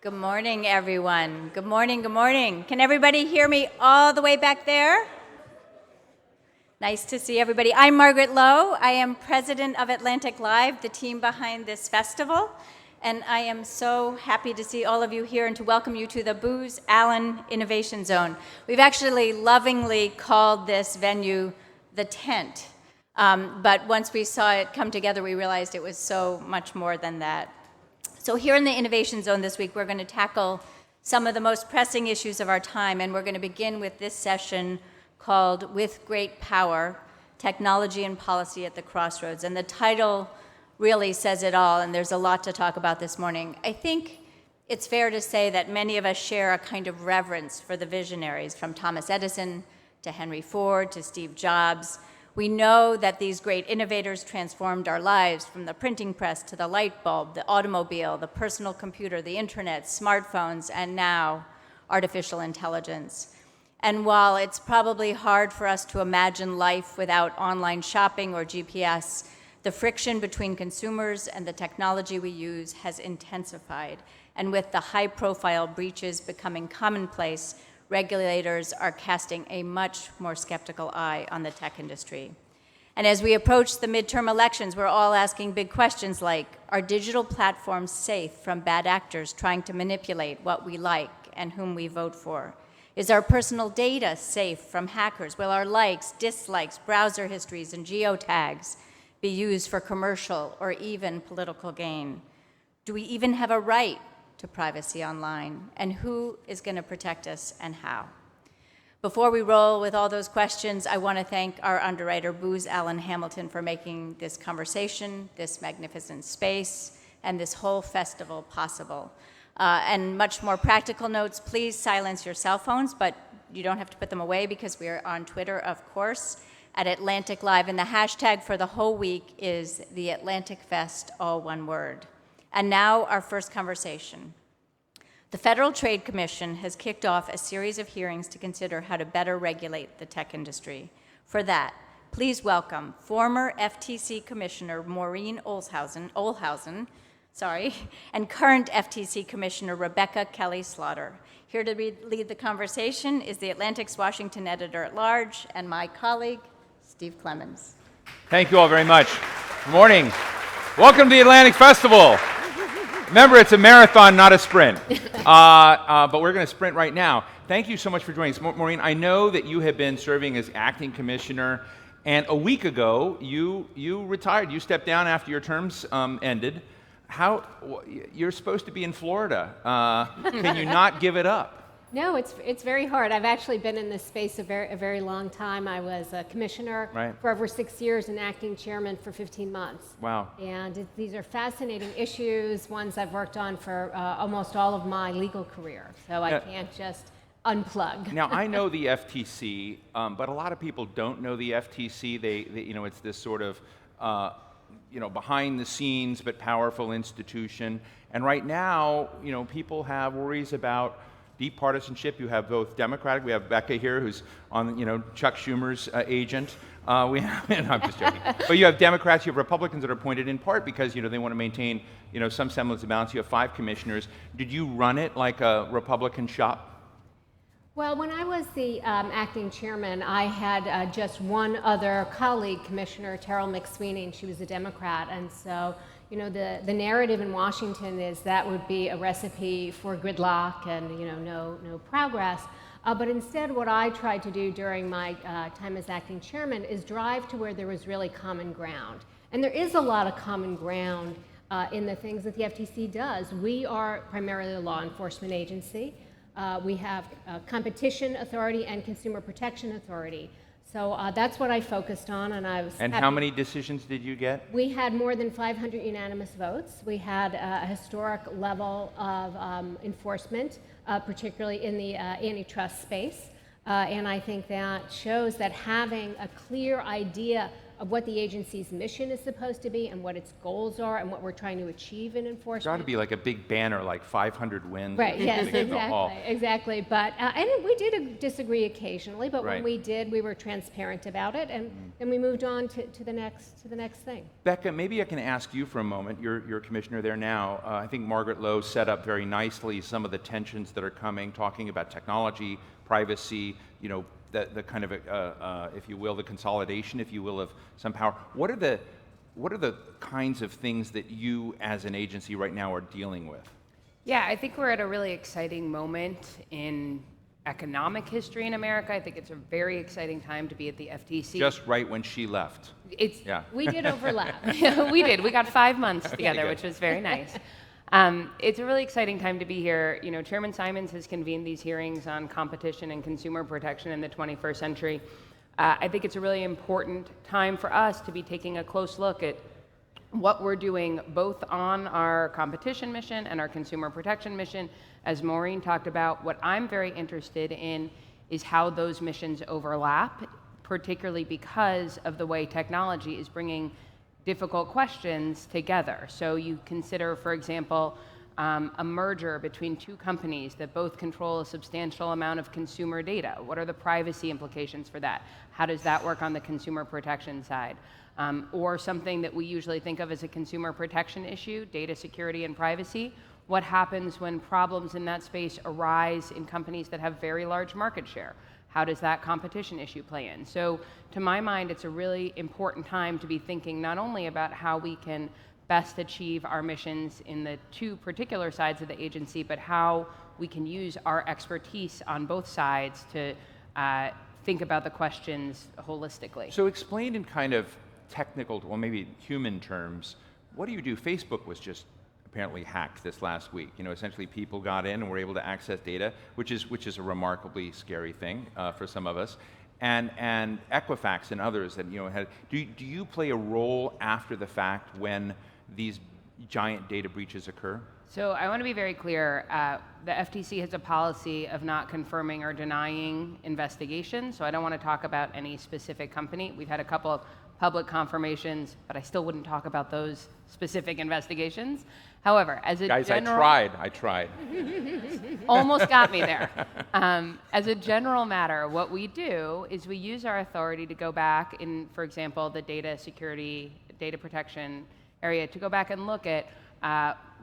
Good morning, everyone. Good morning, good morning. Can everybody hear me all the way back there? Nice to see everybody. I'm Margaret Lowe. I am president of AtlanticLIVE, the team behind this festival. And I am so happy to see all of you here and to welcome you to the Booz Allen Innovation Zone. We've actually lovingly called this venue the Tent. But once we saw it come together, we realized it was so much more than that. So here in the Innovation Zone this week, we're going to tackle some of the most pressing issues of our time, and we're going to begin with this session called With Great Power, Technology and Policy at the Crossroads. And the title really says it all, and there's a lot to talk about this morning. I think it's fair to say that many of us share a kind of reverence for the visionaries, from Thomas Edison to Henry Ford to Steve Jobs. We know that these great innovators transformed our lives, from the printing press to the light bulb, the automobile, the personal computer, the internet, smartphones, and now artificial intelligence. And while it's probably hard for us to imagine life without online shopping or GPS, the friction between consumers and the technology we use has intensified. And with the high-profile breaches becoming commonplace, regulators are casting a much more skeptical eye on the tech industry. And as we approach the midterm elections, we're all asking big questions like, are digital platforms safe from bad actors trying to manipulate what we like and whom we vote for? Is our personal data safe from hackers? Will our likes, dislikes, browser histories, and geotags be used for commercial or even political gain? Do we even have a right to privacy online? And who is going to protect us and how? Before we roll with all those questions, I want to thank our underwriter, Booz Allen Hamilton, for making this conversation, this magnificent space, and this whole festival possible. And much more practical notes, please silence your cell phones, but you don't have to put them away because we are on Twitter, of course, at AtlanticLIVE, and the hashtag for the whole week is the Atlantic Fest, all one word. And now our first conversation. The Federal Trade Commission has kicked off a series of hearings to consider how to better regulate the tech industry. For that, please welcome former FTC Commissioner Maureen Olhausen, and current FTC Commissioner Rebecca Kelly Slaughter. Here to lead the conversation is the Atlantic's Washington editor-at-large and my colleague, Steve Clemens. Thank you all very much. Good morning. Welcome to the Atlantic Festival. Remember, it's a marathon, not a sprint. But we're going to sprint right now. Thank you so much for joining us. Maureen, I know that you have been serving as acting commissioner, and a week ago, you retired. You stepped down after your terms ended. You're supposed to be in Florida. Can you not give it up? No, it's very hard. I've actually been in this space a very long time. I was a commissioner for over 6 years and acting chairman for 15 months. Wow. And these are fascinating issues, ones I've worked on for almost all of my legal career. So I can't just unplug. Now, I know the FTC, but a lot of people don't know the FTC. They it's this sort of behind the scenes but powerful institution. And right now, people have worries about deep partisanship. You have both Democratic. We have Becca here, who's on, Chuck Schumer's agent. No, I'm just joking. But you have Democrats, you have Republicans that are appointed in part because, they want to maintain, some semblance of balance. You have 5 commissioners. Did you run it like a Republican shop? Well, when I was the acting chairman, I had just one other colleague, Commissioner Terrell McSweeney, and she was a Democrat. And so, the narrative in Washington is that would be a recipe for gridlock and, no progress. But instead, what I tried to do during my time as acting chairman is drive to where there was really common ground. And there is a lot of common ground in the things that the FTC does. We are primarily a law enforcement agency. We have competition authority and consumer protection authority. So that's what I focused on, and I was And happy. how many decisions did you get? We had more than 500 unanimous votes. We had a historic level of enforcement, particularly in the antitrust space. And I think that shows that having a clear idea of what the agency's mission is supposed to be and what its goals are and what we're trying to achieve in enforcement. There ought to be like a big banner, like 500 wins. Right, yes, in the hall. exactly. But, and we did disagree occasionally, but Right. when we did, we were transparent about it, and then we moved on to the next thing. Becca, maybe I can ask you for a moment. You're commissioner there now. I think Margaret Lowe set up very nicely some of the tensions that are coming, talking about technology, privacy, the kind of, if you will, the consolidation, if you will, of some power. What are the kinds of things that you as an agency right now are dealing with? Yeah, I think we're at a really exciting moment in economic history in America. I think it's a very exciting time to be at the FTC. Just right when she left. Yeah. We did overlap. We did. We got 5 months together, good. which was very nice. It's a really exciting time to be here. Chairman Simons has convened these hearings on competition and consumer protection in the 21st century. I think it's a really important time for us to be taking a close look at what we're doing both on our competition mission and our consumer protection mission. As Maureen talked about, what I'm very interested in is how those missions overlap, particularly because of the way technology is bringing difficult questions together. So you consider, for example, a merger between two companies that both control a substantial amount of consumer data. What are the privacy implications for that? How does that work on the consumer protection side? Or something that we usually think of as a consumer protection issue, data security and privacy. What happens when problems in that space arise in companies that have very large market share? How does that competition issue play in? So to my mind, it's a really important time to be thinking not only about how we can best achieve our missions in the two particular sides of the agency, but how we can use our expertise on both sides to think about the questions holistically. So explain in kind of technical, well, maybe human terms, what do you do? Facebook was just apparently hacked this last week. Essentially people got in and were able to access data, which is a remarkably scary thing for some of us. And Equifax and others that had. Do you play a role after the fact when these giant data breaches occur? So I want to be very clear. The FTC has a policy of not confirming or denying investigations. So I don't want to talk about any specific company. We've had a couple of public confirmations, but I still wouldn't talk about those specific investigations. However, as a Guys, general... I tried. Almost got me there. As a general matter, what we do is we use our authority to go back in, for example, the data security, data protection area, to go back and look at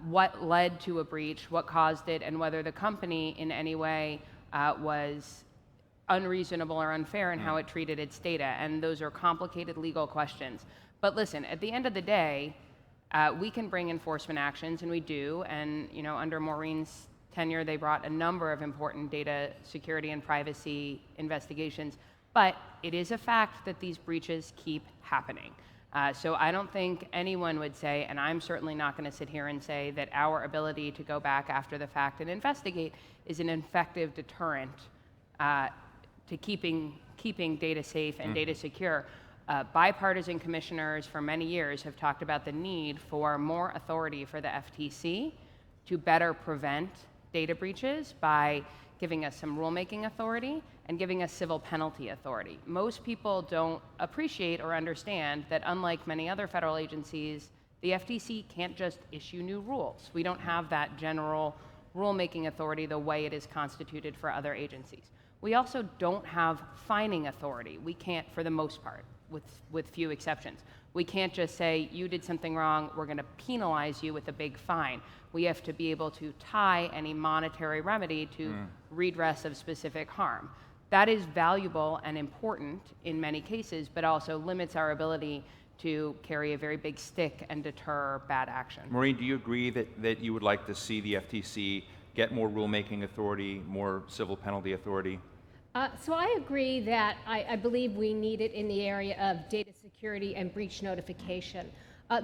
what led to a breach, what caused it, and whether the company in any way was unreasonable or unfair in how it treated its data. And those are complicated legal questions. But listen, at the end of the day, we can bring enforcement actions, and we do. And under Maureen's tenure, they brought a number of important data security and privacy investigations. But it is a fact that these breaches keep happening. So I don't think anyone would say, and I'm certainly not going to sit here and say, that our ability to go back after the fact and investigate is an effective deterrent to keeping data safe and data secure. Bipartisan commissioners for many years have talked about the need for more authority for the FTC to better prevent data breaches by giving us some rulemaking authority and giving us civil penalty authority. Most people don't appreciate or understand that unlike many other federal agencies, the FTC can't just issue new rules. We don't have that general rulemaking authority the way it is constituted for other agencies. We also don't have fining authority. We can't, for the most part, with few exceptions. We can't just say, you did something wrong, we're going to penalize you with a big fine. We have to be able to tie any monetary remedy to redress of specific harm. That is valuable and important in many cases, but also limits our ability to carry a very big stick and deter bad action. Maureen, do you agree that you would like to see the FTC get more rulemaking authority, more civil penalty authority? So I agree that I believe we need it in the area of data security and breach notification.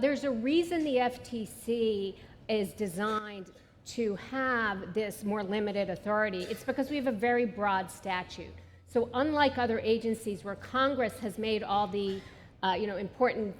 There's a reason the FTC is designed to have this more limited authority. It's because we have a very broad statute. So unlike other agencies where Congress has made all the important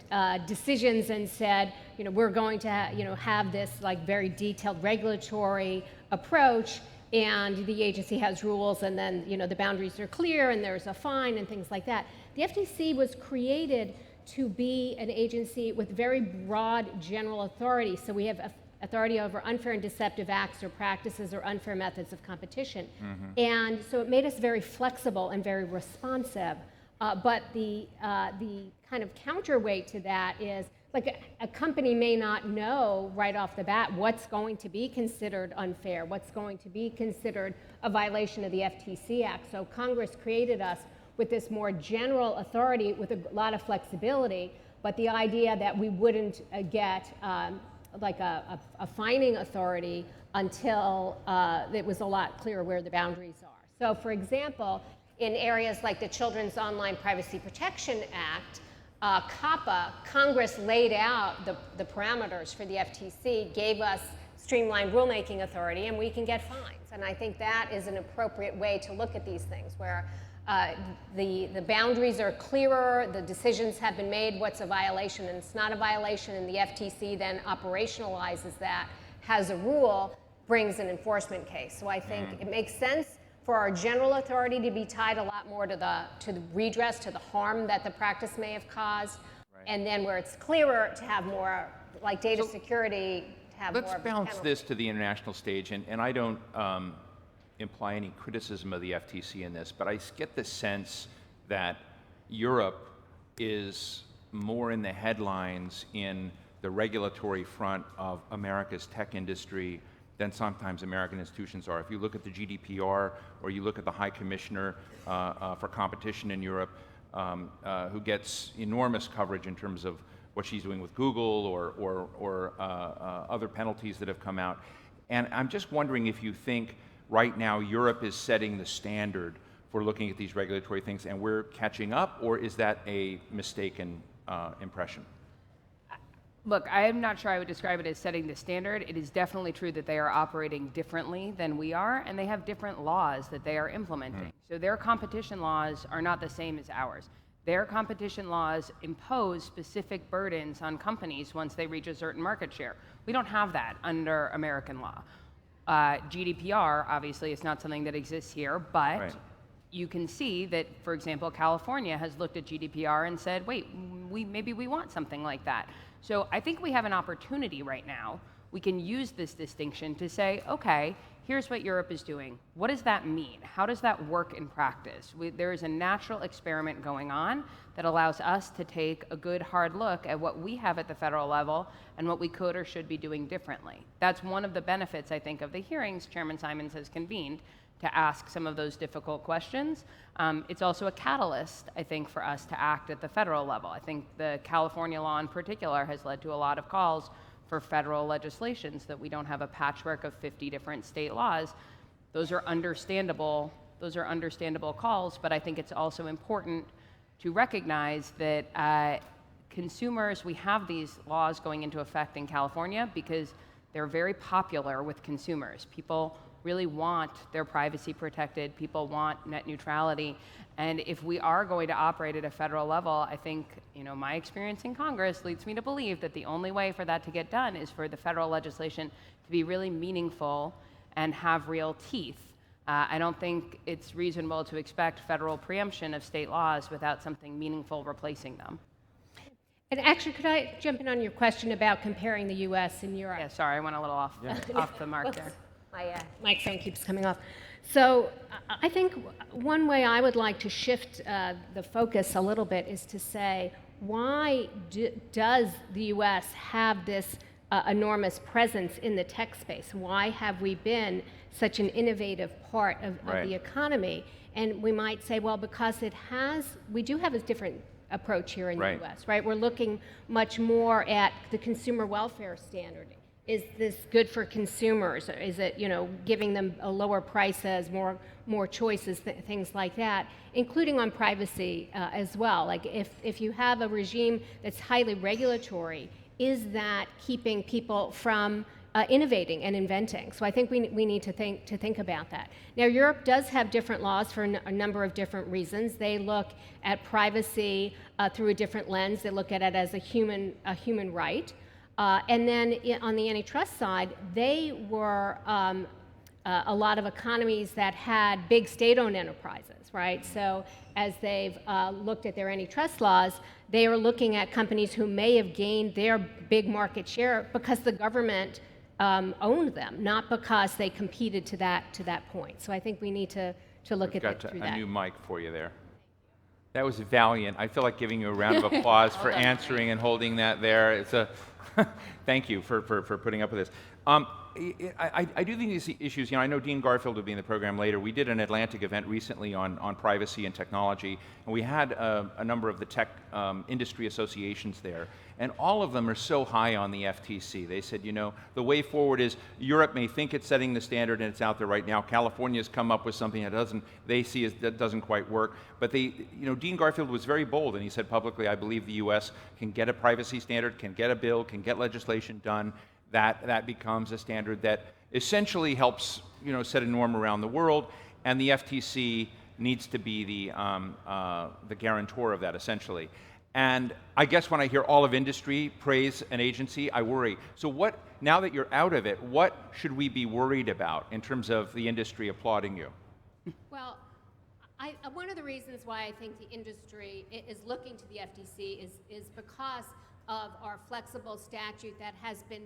decisions and said, we're going to have this very detailed regulatory approach, and the agency has rules, and then the boundaries are clear, and there's a fine and things like that. The FTC was created to be an agency with very broad general authority. So we have authority over unfair and deceptive acts or practices or unfair methods of competition. And so it made us very flexible and very responsive. But the kind of counterweight to that is, like, a company may not know right off the bat what's going to be considered unfair, what's going to be considered a violation of the FTC Act. So Congress created us with this more general authority with a lot of flexibility, but the idea that we wouldn't get like a fining authority until it was a lot clearer where the boundaries are. So for example, in areas like the Children's Online Privacy Protection Act, COPPA, Congress laid out the parameters for the FTC, gave us streamlined rulemaking authority, and we can get fines. And I think that is an appropriate way to look at these things, where the boundaries are clearer, the decisions have been made, what's a violation and it's not a violation, and the FTC then operationalizes that, has a rule, brings an enforcement case. So I think it makes sense for our general authority to be tied a lot more to the redress, to the harm that the practice may have caused, and then where it's clearer to have more, like data security, to have more of a Let's bounce penalty. this to the international stage, and I don't imply any criticism of the FTC in this, but I get the sense that Europe is more in the headlines in the regulatory front of America's tech industry than sometimes American institutions are. If you look at the GDPR, or you look at the High Commissioner for Competition in Europe, who gets enormous coverage in terms of what she's doing with Google or other penalties that have come out. And I'm just wondering if you think right now Europe is setting the standard for looking at these regulatory things and we're catching up, or is that a mistaken impression? Look, I am not sure I would describe it as setting the standard. It is definitely true that they are operating differently than we are, and they have different laws that they are implementing. So their competition laws are not the same as ours. Their competition laws impose specific burdens on companies once they reach a certain market share. We don't have that under American law. GDPR, obviously, is not something that exists here, but you can see that, for example, California has looked at GDPR and said, wait, maybe we want something like that. So I think we have an opportunity right now. We can use this distinction to say, okay, here's what Europe is doing. What does that mean? How does that work in practice? There is a natural experiment going on that allows us to take a good hard look at what we have at the federal level and what we could or should be doing differently. That's one of the benefits, I think, of the hearings Chairman Simons has convened, to ask some of those difficult questions. It's also a catalyst, I think, for us to act at the federal level. I think the California law in particular has led to a lot of calls for federal legislations, that we don't have a patchwork of 50 different state laws. Those are understandable calls, but I think it's also important to recognize that consumers, we have these laws going into effect in California because they're very popular with consumers. People really want their privacy protected. People want net neutrality. And if we are going to operate at a federal level, I think, my experience in Congress leads me to believe that the only way for that to get done is for the federal legislation to be really meaningful and have real teeth. I don't think it's reasonable to expect federal preemption of state laws without something meaningful replacing them. And actually, could I jump in on your question about comparing the U.S. and Europe? Yeah, sorry, I went a little off the mark there. My microphone keeps coming off. So I think one way I would like to shift the focus a little bit is to say, why does the U.S. have this enormous presence in the tech space? Why have we been such an innovative part of the economy? And we might say, well, because we do have a different approach here in the U.S., right? We're looking much more at the consumer welfare standard. Is this good for consumers? Is it, giving them a lower prices, more choices, things like that, including on privacy as well? Like if you have a regime that's highly regulatory, is that keeping people from innovating and inventing? So I think we need to think about that. Now, Europe does have different laws for a number of different reasons. They look at privacy through a different lens. They look at it as a human right. And then on the antitrust side, they were a lot of economies that had big state-owned enterprises, right? So as they've looked at their antitrust laws, they are looking at companies who may have gained their big market share because the government owned them, not because they competed to that point. So I think we need to look at it through that. A new mic for you there. That was valiant. I feel like giving you a round of applause for answering and holding that there. It's a thank you for putting up with this. I do think these issues, I know Dean Garfield will be in the program later. We did an Atlantic event recently on privacy and technology, and we had a number of the tech industry associations there. And all of them are so high on the FTC. They said, the way forward is Europe may think it's setting the standard and it's out there right now. California's come up with something that doesn't quite work. But Dean Garfield was very bold, and he said publicly, I believe the US can get a privacy standard, can get a bill, can get legislation done. That becomes a standard that essentially helps, set a norm around the world, and the FTC needs to be the guarantor of that, essentially. And I guess when I hear all of industry praise an agency, I worry. So now that you're out of it, what should we be worried about in terms of the industry applauding you? Well, one of the reasons why I think the industry is looking to the FTC is because of our flexible statute that has been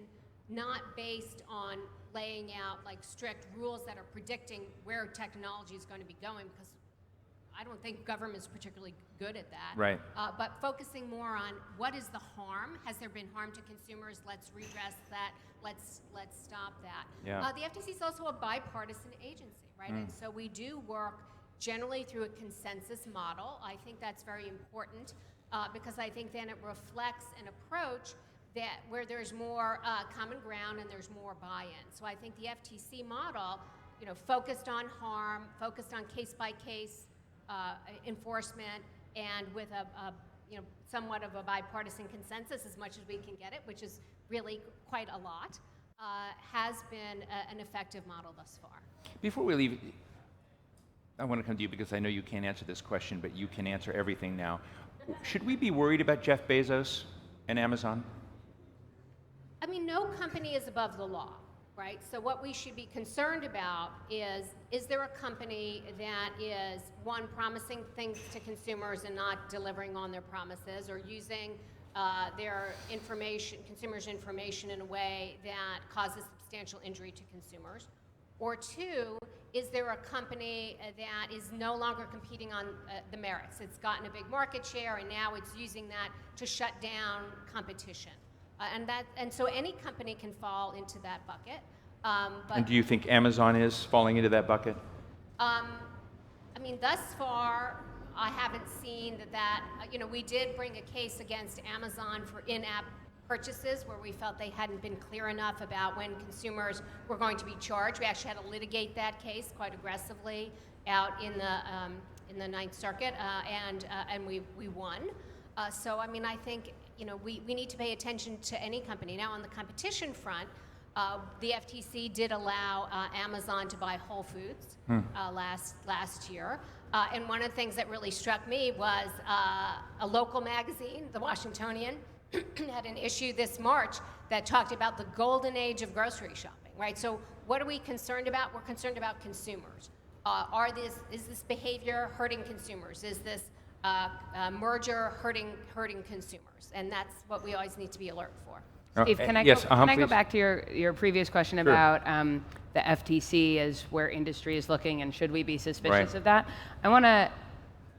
not based on laying out like strict rules that are predicting where technology is going to be going, because I don't think government's particularly good at that. Right. But focusing more on what is the harm? Has there been harm to consumers? Let's redress that. Let's stop that. Yeah. The FTC is also a bipartisan agency, right? And so we do work generally through a consensus model. I think that's very important because I think then it reflects an approach that where there's more common ground and there's more buy-in. So I think the FTC model, focused on harm, focused on case-by-case enforcement, and with a somewhat of a bipartisan consensus as much as we can get it, which is really quite a lot, has been an effective model thus far. Before we leave, I want to come to you because I know you can't answer this question, but you can answer everything now. Should we be worried about Jeff Bezos and Amazon? I mean, no company is above the law, right? So what we should be concerned about is there a company that is, one, promising things to consumers and not delivering on their promises, or using their information, consumers' information in a way that causes substantial injury to consumers? Or two, is there a company that is no longer competing on the merits? It's gotten a big market share, and now it's using that to shut down competition. And so any company can fall into that bucket. And do you think Amazon is falling into that bucket? I mean, thus far, I haven't seen that, we did bring a case against Amazon for in-app purchases where we felt they hadn't been clear enough about when consumers were going to be charged. We actually had to litigate that case quite aggressively out in the Ninth Circuit, and we won. So, I mean, I think, we need to pay attention to any company. Now, on the competition front, the FTC did allow Amazon to buy Whole Foods last year. And one of the things that really struck me was a local magazine, the Washingtonian, had an issue this March that talked about the golden age of grocery shopping, right? So what are we concerned about? We're concerned about consumers. Is this behavior hurting consumers? Is this merger hurting consumers? And that's what we always need to be alert for. Steve, can I go back to your previous question about the FTC as where industry is looking, and should we be suspicious of that? I want to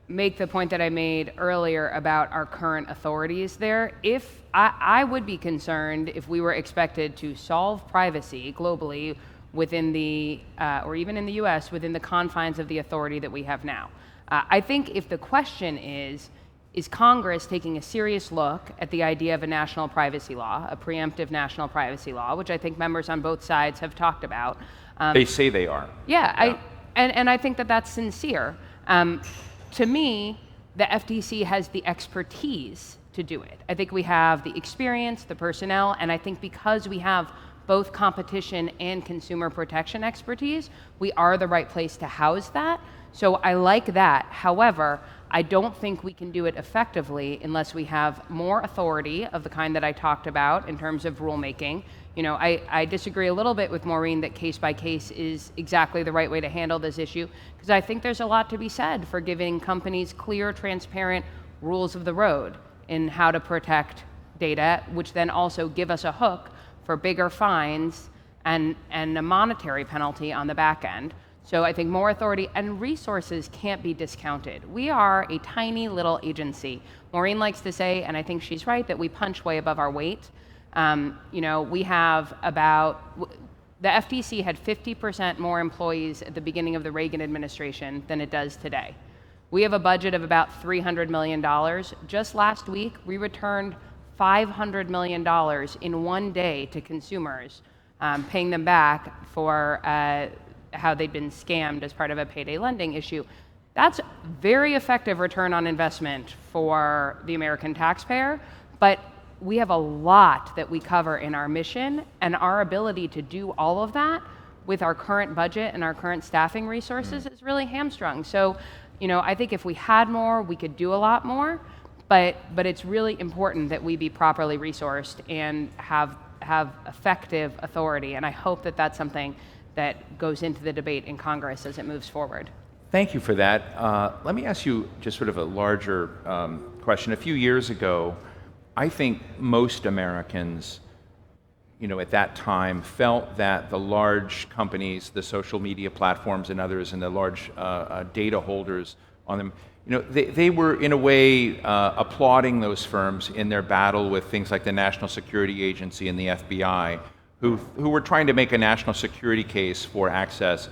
make the point that I made earlier about our current authorities there. If I would be concerned if we were expected to solve privacy globally within the, or even in the US, within the confines of the authority that we have now. I think if the question is Congress taking a serious look at the idea of a national privacy law, a preemptive national privacy law, which I think members on both sides have talked about. They say they are. Yeah. And I think that that's sincere. To me, the FTC has the expertise to do it. I think we have the experience, the personnel, and I think because we have both competition and consumer protection expertise, we are the right place to house that. So I like that. However, I don't think we can do it effectively unless we have more authority of the kind that I talked about in terms of rulemaking. I disagree a little bit with Maureen that case by case is exactly the right way to handle this issue, because I think there's a lot to be said for giving companies clear, transparent rules of the road in how to protect data, which then also give us a hook for bigger fines and a monetary penalty on the back end. So I think more authority and resources can't be discounted. We are a tiny little agency. Maureen likes to say, and I think she's right, that we punch way above our weight. We have the FTC had 50% more employees at the beginning of the Reagan administration than it does today. We have a budget of about $300 million. Just last week, we returned $500 million in one day to consumers, paying them back for how they'd been scammed as part of a payday lending issue. That's very effective return on investment for the American taxpayer, but we have a lot that we cover in our mission, and our ability to do all of that with our current budget and our current staffing resources is really hamstrung. So, I think if we had more, we could do a lot more, but it's really important that we be properly resourced and have effective authority, and I hope that that's something that goes into the debate in Congress as it moves forward. Thank you for that. Let me ask you just sort of a larger question. A few years ago, I think most Americans, at that time felt that the large companies, the social media platforms and others, and the large data holders on them, they were in a way applauding those firms in their battle with things like the National Security Agency and the FBI, who were trying to make a national security case for access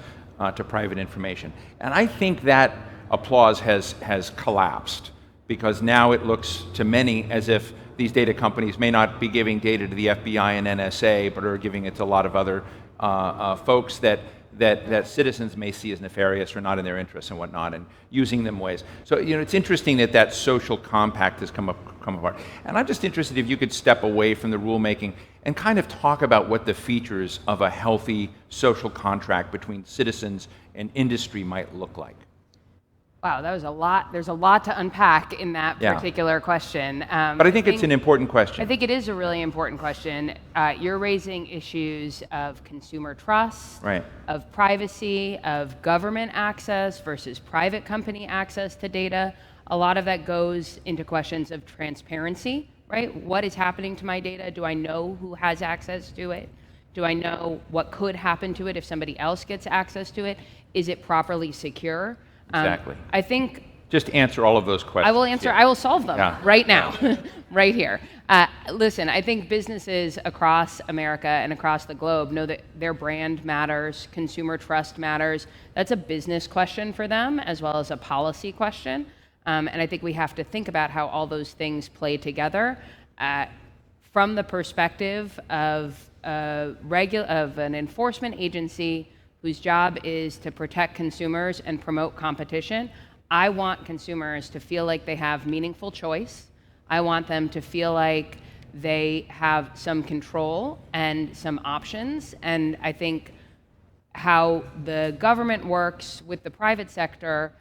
to private information. And I think that applause has collapsed, because now it looks to many as if these data companies may not be giving data to the FBI and NSA, but are giving it to a lot of other folks that citizens may see as nefarious or not in their interests and whatnot, and using them ways. So it's interesting that social compact has come apart. And I'm just interested if you could step away from the rulemaking and kind of talk about what the features of a healthy social contract between citizens and industry might look like. Wow, that was a lot. There's a lot to unpack in that particular question. But I think it's an important question. I think it is a really important question. You're raising issues of consumer trust, right, of privacy, of government access versus private company access to data. A lot of that goes into questions of transparency, right? What is happening to my data? Do I know who has access to it? Do I know what could happen to it if somebody else gets access to it? Is it properly secure? Exactly. I think just answer all of those questions. I will answer. I will solve them right now, right here. Listen, I think businesses across America and across the globe know that their brand matters, consumer trust matters. That's a business question for them as well as a policy question. And I think we have to think about how all those things play together from the perspective of an enforcement agency whose job is to protect consumers and promote competition. I want consumers to feel like they have meaningful choice. I want them to feel like they have some control and some options. And I think how the government works with the private sector,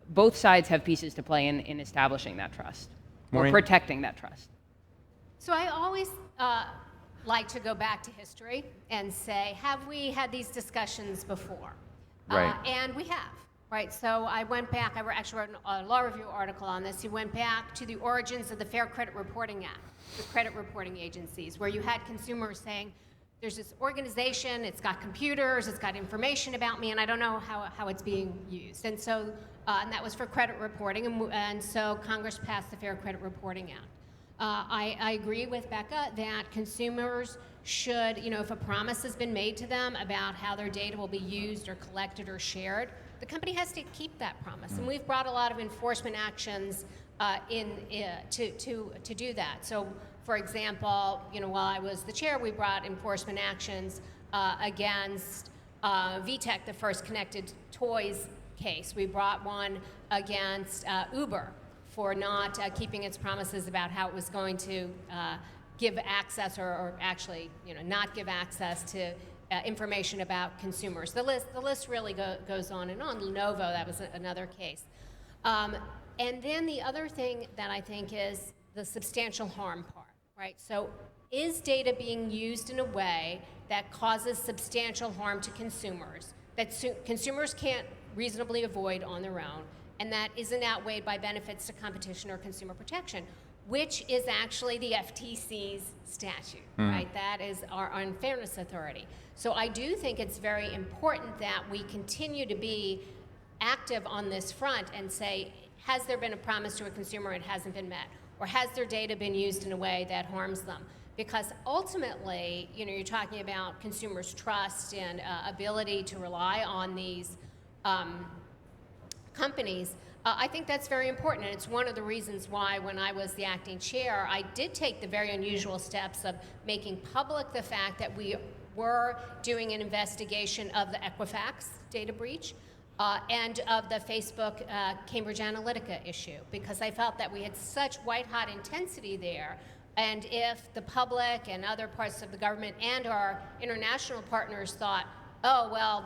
both sides have pieces to play in establishing that trust, Maureen? or protecting that trust. So I always like to go back to history and say, have we had these discussions before? Right. And we have, right? So I went back, I actually wrote a law review article on this. You went back to the origins of the Fair Credit Reporting Act, the credit reporting agencies, where you had consumers saying, there's this organization, it's got computers, it's got information about me, and I don't know how it's being used. And so, and that was for credit reporting, and so Congress passed the Fair Credit Reporting Act. I agree with Becca that consumers should, if a promise has been made to them about how their data will be used or collected or shared, the company has to keep that promise. And we've brought a lot of enforcement actions to do that. So, for example, while I was the chair, we brought enforcement actions against VTech, the first connected toys case. We brought one against Uber for not keeping its promises about how it was going to give access or actually not give access to information about consumers. The list really goes on and on. Lenovo, that was another case. And then the other thing that I think is the substantial harm part, right? So is data being used in a way that causes substantial harm to consumers, that consumers can't reasonably avoid on their own, and that isn't outweighed by benefits to competition or consumer protection, which is actually the FTC's statute, right? That is our unfairness authority. So I do think it's very important that we continue to be active on this front and say, has there been a promise to a consumer and it hasn't been met? Or has their data been used in a way that harms them? Because ultimately, you're talking about consumers' trust and ability to rely on these companies. I think that's very important, and it's one of the reasons why when I was the acting chair, I did take the very unusual steps of making public the fact that we were doing an investigation of the Equifax data breach and of the Facebook Cambridge Analytica issue, because I felt that we had such white-hot intensity there. And if the public and other parts of the government and our international partners thought, oh, well,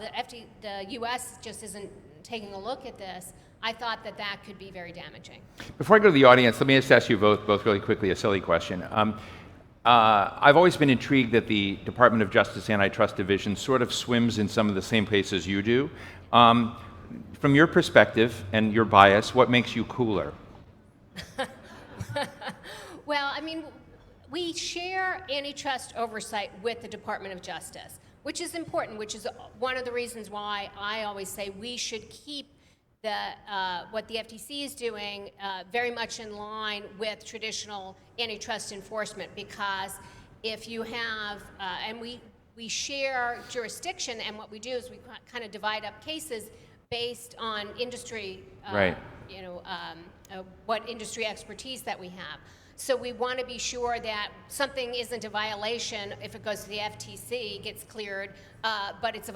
the U.S. just isn't taking a look at this, I thought that that could be very damaging. Before I go to the audience, let me just ask you both really quickly a silly question. I've always been intrigued that the Department of Justice Antitrust Division sort of swims in some of the same places you do. From your perspective and your bias, what makes you cooler? Well, I mean, we share antitrust oversight with the Department of Justice, which is important, which is one of the reasons why I always say we should keep what the FTC is doing very much in line with traditional antitrust enforcement, because if you have, and we share jurisdiction, and what we do is we kind of divide up cases based on industry, right. What industry expertise that we have. So we want to be sure that something isn't a violation if it goes to the FTC, gets cleared, but it's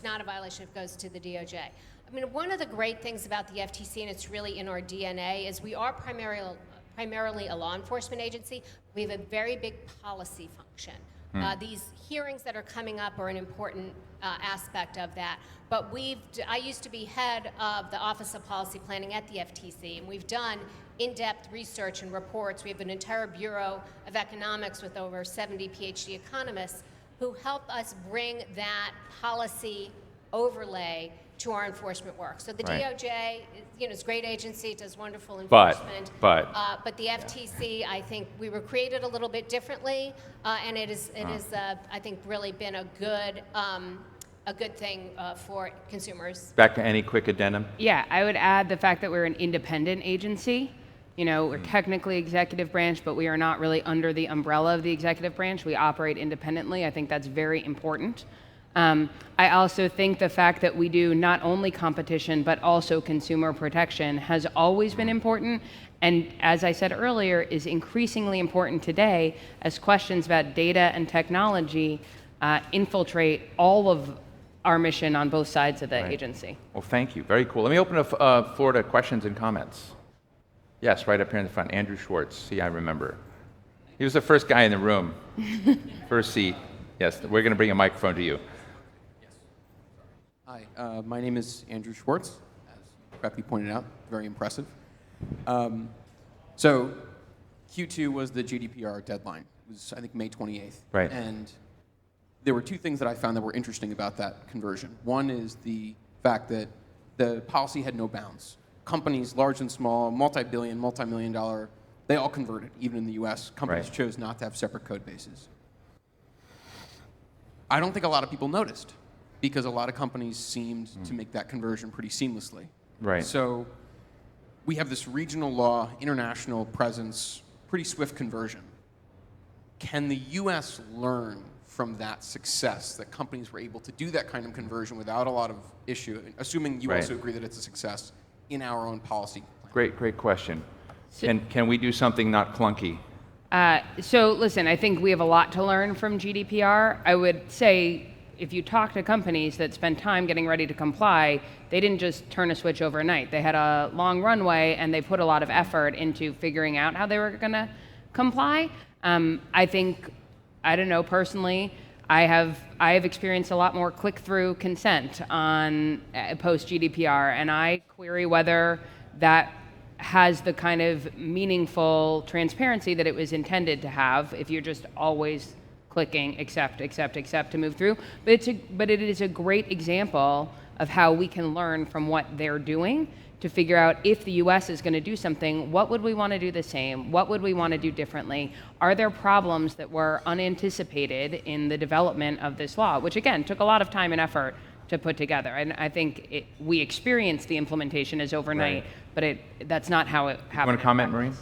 not a violation if it goes to the DOJ. I mean, one of the great things about the FTC, and it's really in our DNA, is we are primarily a law enforcement agency. We have a very big policy function. These hearings that are coming up are an important aspect of that. But I used to be head of the Office of Policy Planning at the FTC, and we've done in-depth research and reports. We have an entire Bureau of Economics with over 70 PhD economists who help us bring that policy overlay to our enforcement work. So the DOJ, is a great agency, it does wonderful enforcement. But the FTC, I think we were created a little bit differently, and it is I think, really been a good thing for consumers. Becca, any quick addendum? Yeah, I would add the fact that we're an independent agency. We're technically executive branch, but we are not really under the umbrella of the executive branch. We operate independently. I think that's very important. I also think the fact that we do not only competition, but also consumer protection has always been important. And as I said earlier, is increasingly important today as questions about data and technology infiltrate all of our mission on both sides of the agency. Well, thank you. Very cool. Let me open the floor to questions and comments. Yes, right up here in the front. Andrew Schwartz. See, I remember. He was the first guy in the room. First seat. Yes, we're going to bring a microphone to you. Hi, my name is Andrew Schwartz, as correctly pointed out. Very impressive. So Q2 was the GDPR deadline. It was, I think, May 28th. Right. And there were two things that I found that were interesting about that conversion. One is the fact that the policy had no bounds. Companies, large and small, multi-billion, multi-million dollar, they all converted, even in the US. Companies chose not to have separate code bases. I don't think a lot of people noticed, because a lot of companies seemed to make that conversion pretty seamlessly. Right. So we have this regional law, international presence, pretty swift conversion. Can the US learn from that success, that companies were able to do that kind of conversion without a lot of issue, assuming you also agree that it's a success in our own policy plan? Great question. Can we do something not clunky? So listen, I think we have a lot to learn from GDPR. I would say if you talk to companies that spend time getting ready to comply, they didn't just turn a switch overnight. They had a long runway, and they put a lot of effort into figuring out how they were going to comply. I think, I don't know, personally, I have experienced a lot more click-through consent on post-GDPR, and I query whether that has the kind of meaningful transparency that it was intended to have if you're just always clicking accept, accept, accept to move through. But it is a great example of how we can learn from what they're doing to figure out if the US is going to do something, what would we want to do the same? What would we want to do differently? Are there problems that were unanticipated in the development of this law, which again took a lot of time and effort to put together? And I think we experienced the implementation as overnight, but that's not how it happened. You want to comment, Maureen?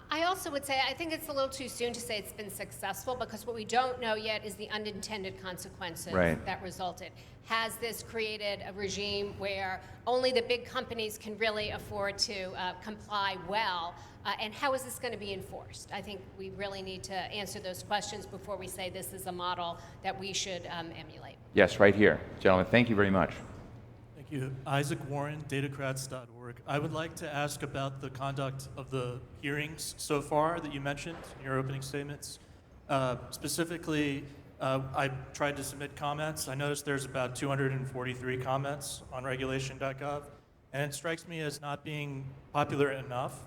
I also would say I think it's a little too soon to say it's been successful, because what we don't know yet is the unintended consequences that resulted. Has this created a regime where only the big companies can really afford to comply well? And how is this going to be enforced? I think we really need to answer those questions before we say this is a model that we should emulate. Yes, right here. Gentlemen, thank you very much. Thank you. Isaac Warren, datacrats.org. I would like to ask about the conduct of the hearings so far that you mentioned in your opening statements. Specifically, I tried to submit comments. I noticed there's about 243 comments on regulation.gov, and it strikes me as not being popular enough.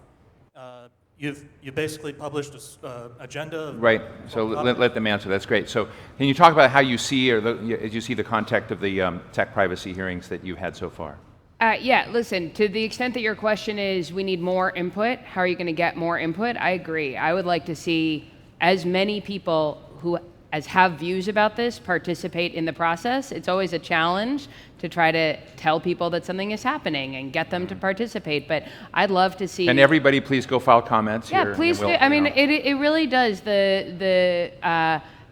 You basically published an agenda. Right. So let them answer. That's great. So can you talk about how you see, as you see the context of the tech privacy hearings that you've had so far? Yeah, listen, to the extent that your question is we need more input, how are you going to get more input? I agree. I would like to see as many people who have views about this participate in the process. It's always a challenge to try to tell people that something is happening and get them to participate, but I'd love to see. And everybody please go file comments here. Yeah, please do. I mean, it really does. The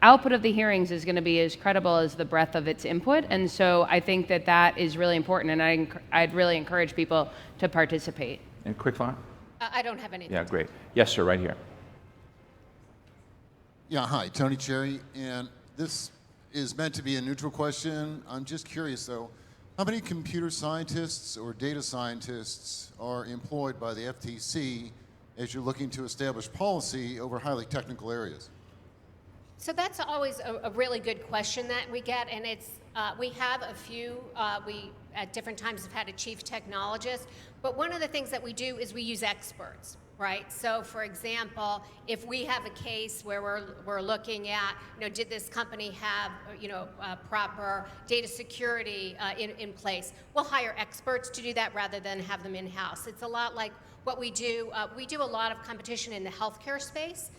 output of the hearings is going to be as credible as the breadth of its input, and so I think that is really important, and I'd really encourage people to participate. And quick thought? I don't have anything. Yeah, great. Yes, sir, right here. Yeah, hi, Tony Cherry, and this is meant to be a neutral question. I'm just curious, though, how many computer scientists or data scientists are employed by the FTC as you're looking to establish policy over highly technical areas? So that's always a really good question that we get, and it's we have a few. We at different times have had a chief technologist, but one of the things that we do is we use experts. Right. So, for example, if we have a case where we're looking at, did this company have, proper data security in place, we'll hire experts to do that rather than have them in-house. It's a lot like what we do. We do a lot of competition in the healthcare space.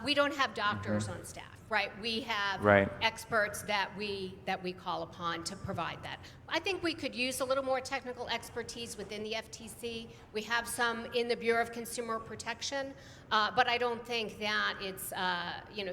We don't have doctors on staff, right? We have experts that we call upon to provide that. I think we could use a little more technical expertise within the FTC. We have some in the Bureau of Consumer Protection, but I don't think that it's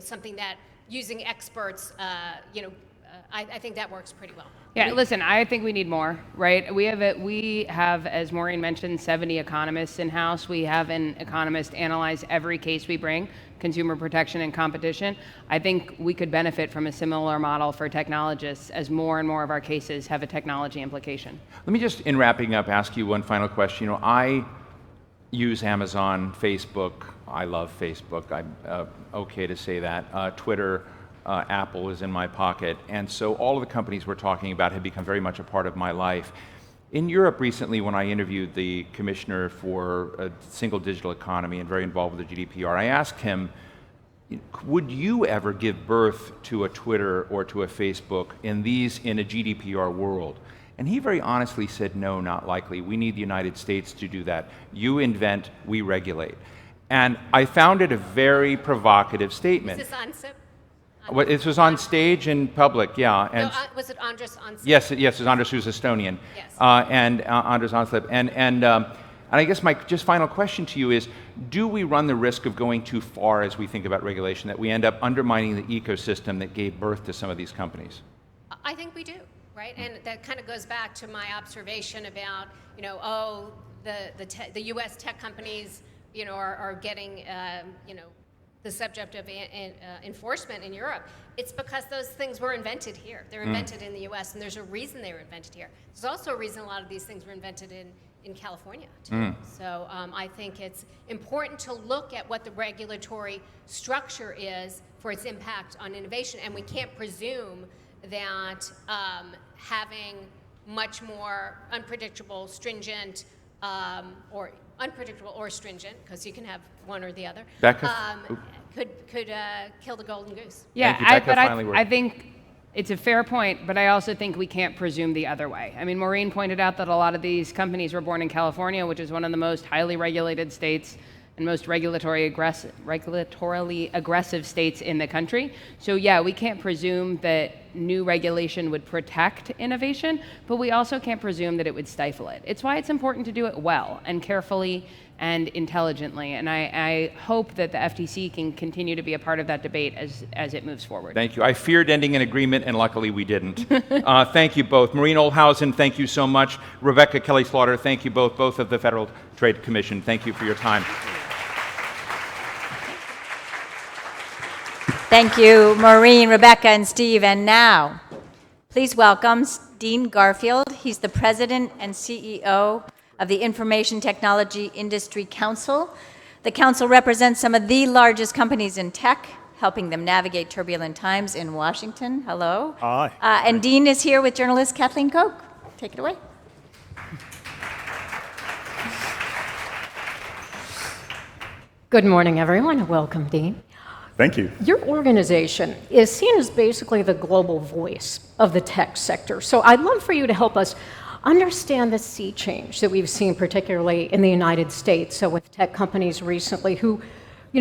something that using experts, I think that works pretty well. Yeah, listen, I think we need more, right? We have, as Maureen mentioned, 70 economists in-house. We have an economist analyze every case we bring, consumer protection and competition. I think we could benefit from a similar model for technologists as more and more of our cases have a technology implication. Let me just, in wrapping up, ask you one final question. I use Amazon, Facebook. I love Facebook. I'm okay to say that. Twitter. Apple is in my pocket, and so all of the companies we're talking about have become very much a part of my life. In Europe recently, when I interviewed the commissioner for a single digital economy and very involved with the GDPR, I asked him, would you ever give birth to a Twitter or to a Facebook in a GDPR world? And he very honestly said, no, not likely. We need the United States to do that. You invent, we regulate. And I found it a very provocative statement. Is this on SIP? It was on stage in public, yeah. And no, was it Andres Ansip? Yes, it was Andres, who's Estonian. Yes. And Andres Ansip. And I guess my just final question to you is, do we run the risk of going too far as we think about regulation, that we end up undermining the ecosystem that gave birth to some of these companies? I think we do, right? And that kind of goes back to my observation about, the U.S. tech companies, are getting, the subject of enforcement in Europe. It's because those things were invented here. They're invented in the U.S., and there's a reason they were invented here. There's also a reason a lot of these things were invented in California, too. So I think it's important to look at what the regulatory structure is for its impact on innovation, and we can't presume that having much more unpredictable, stringent or unpredictable or stringent, because you can have one or the other, Becca? could kill the golden goose. Yeah, Thank you, Becca. but Finally, we're- I think it's a fair point, but I also think we can't presume the other way. I mean, Maureen pointed out that a lot of these companies were born in California, which is one of the most highly regulated states and most regulatorily aggressive states in the country. So yeah, we can't presume that new regulation would protect innovation, but we also can't presume that it would stifle it. It's why it's important to do it well and carefully and intelligently, and I hope that the FTC can continue to be a part of that debate as it moves forward. Thank you. I feared ending an agreement, and luckily we didn't. Thank you both. Maureen Olhausen, thank you so much. Rebecca Kelly-Slaughter, thank you both of the Federal Trade Commission. Thank you for your time. Thank you, Maureen, Rebecca, and Steve. And now, please welcome Dean Garfield. He's the president and CEO of the Information Technology Industry Council. The council represents some of the largest companies in tech, helping them navigate turbulent times in Washington. Hello. Hi. And Dean is here with journalist Kathleen Koch. Take it away. Good morning, everyone. Welcome, Dean. Thank you. Your organization is seen as basically the global voice of the tech sector. So I'd love for you to help us understand the sea change that we've seen, particularly in the United States. So with tech companies recently who,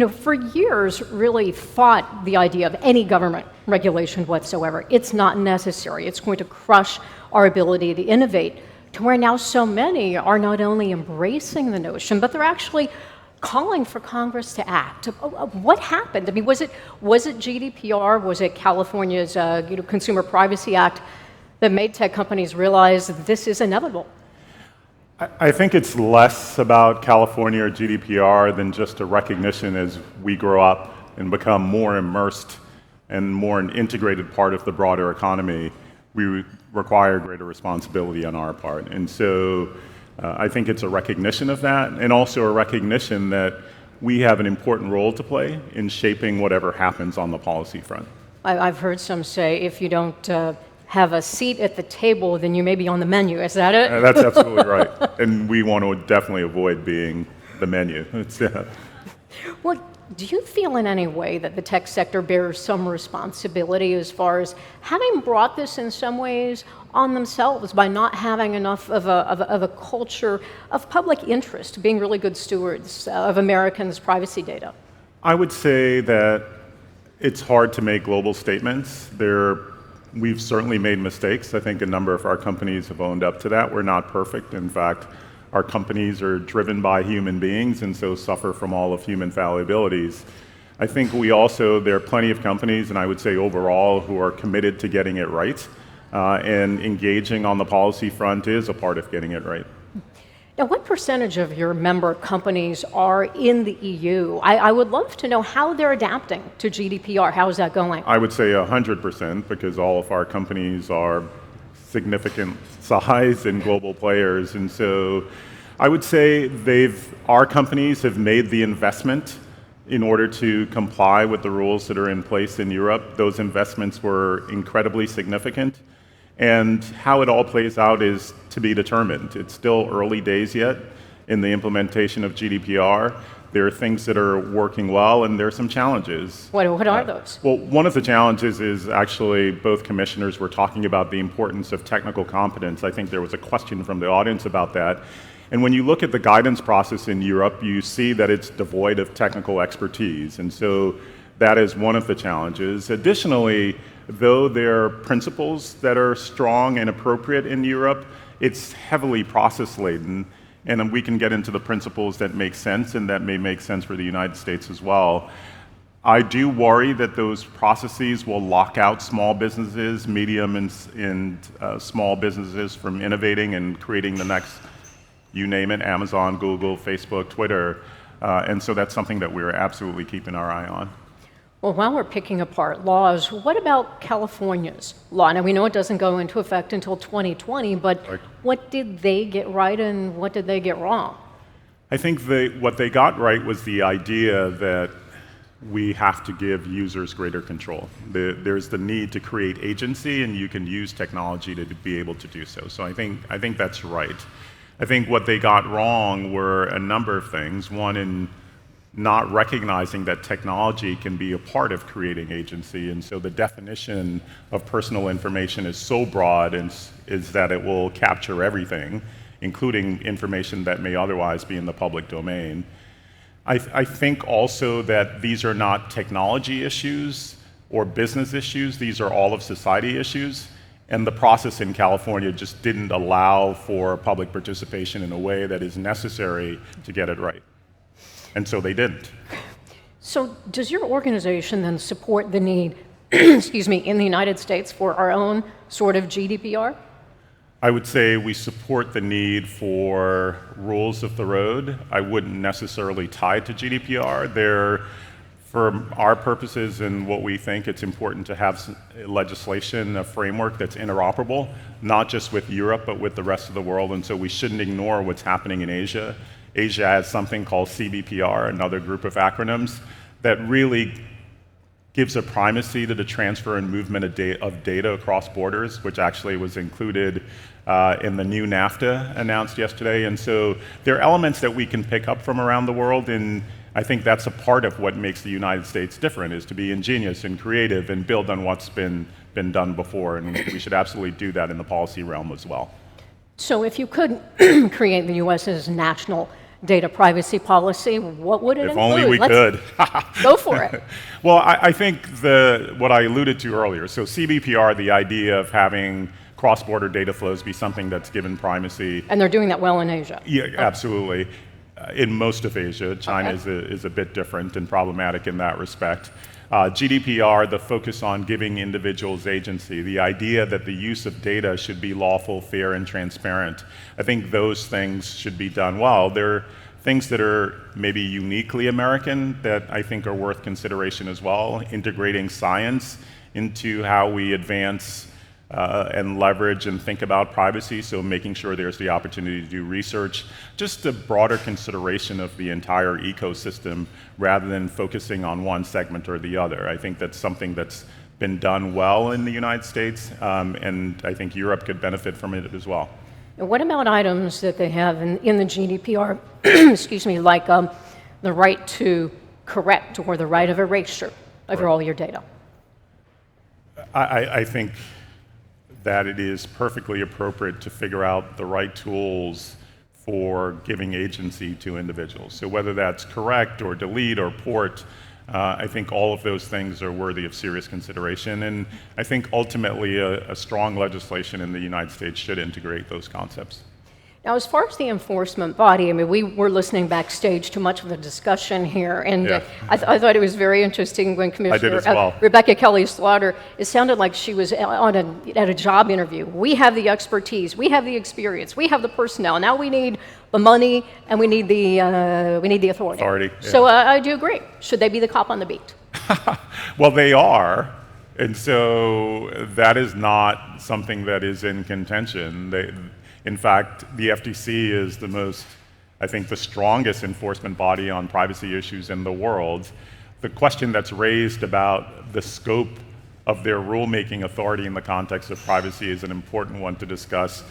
for years really fought the idea of any government regulation whatsoever. It's not necessary. It's going to crush our ability to innovate, to where now so many are not only embracing the notion, but they're actually calling for Congress to act. What happened? I mean, was it GDPR? Was it California's Consumer Privacy Act that made tech companies realize that this is inevitable? I think it's less about California or GDPR than just a recognition as we grow up and become more immersed and more an integrated part of the broader economy. We require greater responsibility on our part. And so I think it's a recognition of that, and also a recognition that we have an important role to play in shaping whatever happens on the policy front. I've heard some say if you don't have a seat at the table, then you may be on the menu. Is that it? That's absolutely right. And we want to definitely avoid being the menu. Well, do you feel in any way that the tech sector bears some responsibility as far as having brought this in some ways on themselves by not having enough of a culture of public interest, being really good stewards of Americans' privacy data? I would say that it's hard to make global statements. We've certainly made mistakes. I think a number of our companies have owned up to that. We're not perfect. In fact, our companies are driven by human beings and so suffer from all of human fallibilities. I think there are plenty of companies, and I would say overall, who are committed to getting it right. And engaging on the policy front is a part of getting it right. Now, what percentage of your member companies are in the EU? I would love to know how they're adapting to GDPR. How is that going? I would say 100%, because all of our companies are significant size and global players. And so I would say our companies have made the investment in order to comply with the rules that are in place in Europe. Those investments were incredibly significant. And how it all plays out is to be determined. It's still early days yet in the implementation of GDPR. There are things that are working well, and there are some challenges. What are those? Well, one of the challenges is actually both commissioners were talking about the importance of technical competence. I think there was a question from the audience about that. And when you look at the guidance process in Europe, you see that it's devoid of technical expertise. And so that is one of the challenges. Additionally, though there are principles that are strong and appropriate in Europe, it's heavily process-laden. And we can get into the principles that make sense and that may make sense for the United States as well. I do worry that those processes will lock out small businesses, medium and small businesses from innovating and creating the next, you name it, Amazon, Google, Facebook, Twitter. And so that's something that we're absolutely keeping our eye on. Well, while we're picking apart laws, what about California's law? Now, we know it doesn't go into effect until 2020, but what did they get right and what did they get wrong? I think what they got right was the idea that we have to give users greater control. There's the need to create agency, and you can use technology to be able to do so. So I think that's right. I think what they got wrong were a number of things. One, in not recognizing that technology can be a part of creating agency, and so the definition of personal information is so broad and is that it will capture everything, including information that may otherwise be in the public domain. I think also that these are not technology issues or business issues, these are all of society issues, and the process in California just didn't allow for public participation in a way that is necessary to get it right. And so they didn't. So does your organization then support the need, excuse me, in the United States for our own sort of GDPR? I would say we support the need for rules of the road. I wouldn't necessarily tie it to GDPR. For our purposes and what we think, it's important to have legislation, a framework that's interoperable, not just with Europe, but with the rest of the world. And so we shouldn't ignore what's happening in Asia. Asia has something called CBPR, another group of acronyms, that really gives a primacy to the transfer and movement of data across borders, which actually was included in the new NAFTA announced yesterday. And so there are elements that we can pick up from around the world, and I think that's a part of what makes the United States different, is to be ingenious and creative and build on what's been done before, and we should absolutely do that in the policy realm as well. So if you could create the US's national data privacy policy, what would it include? If only we could. Go for it. Well, I think what I alluded to earlier, so CBPR, the idea of having cross-border data flows be something that's given primacy. And they're doing that well in Asia. Yeah, absolutely. In most of Asia, China is a bit different and problematic in that respect. GDPR, the focus on giving individuals agency, the idea that the use of data should be lawful, fair, and transparent. I think those things should be done well. There are things that are maybe uniquely American that I think are worth consideration as well, integrating science into how we advance and leverage and think about privacy, so making sure there's the opportunity to do research, just a broader consideration of the entire ecosystem rather than focusing on one segment or the other. I think that's something that's been done well in the United States, and I think Europe could benefit from it as well. And what about items that they have in the GDPR, excuse me, like the right to correct or the right of erasure over all your data? I think that it is perfectly appropriate to figure out the right tools for giving agency to individuals. So whether that's correct or delete or port, I think all of those things are worthy of serious consideration. And I think ultimately a strong legislation in the United States should integrate those concepts. Now, as far as the enforcement body, I mean, we were listening backstage to much of the discussion here, and I thought it was very interesting when Commissioner Rebecca Kelly-Slaughter, it sounded like she was at a job interview. We have the expertise, we have the experience, we have the personnel. Now we need the money, and we need the authority. Yeah. So I do agree. Should they be the cop on the beat? Well, they are. And so that is not something that is in contention. In fact, the FTC is the strongest enforcement body on privacy issues in the world. The question that's raised about the scope of their rulemaking authority in the context of privacy is an important one to discuss.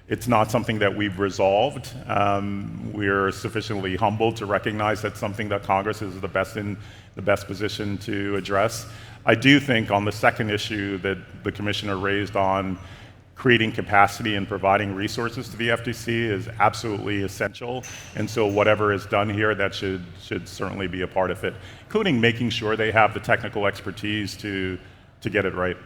It's not something that we've resolved. We're sufficiently humbled to recognize that's something that Congress is in the best position to address. I do think on the second issue that the Commissioner raised on creating capacity and providing resources to the FTC is absolutely essential. And so whatever is done here, that should certainly be a part of it, including making sure they have the technical expertise to get it right.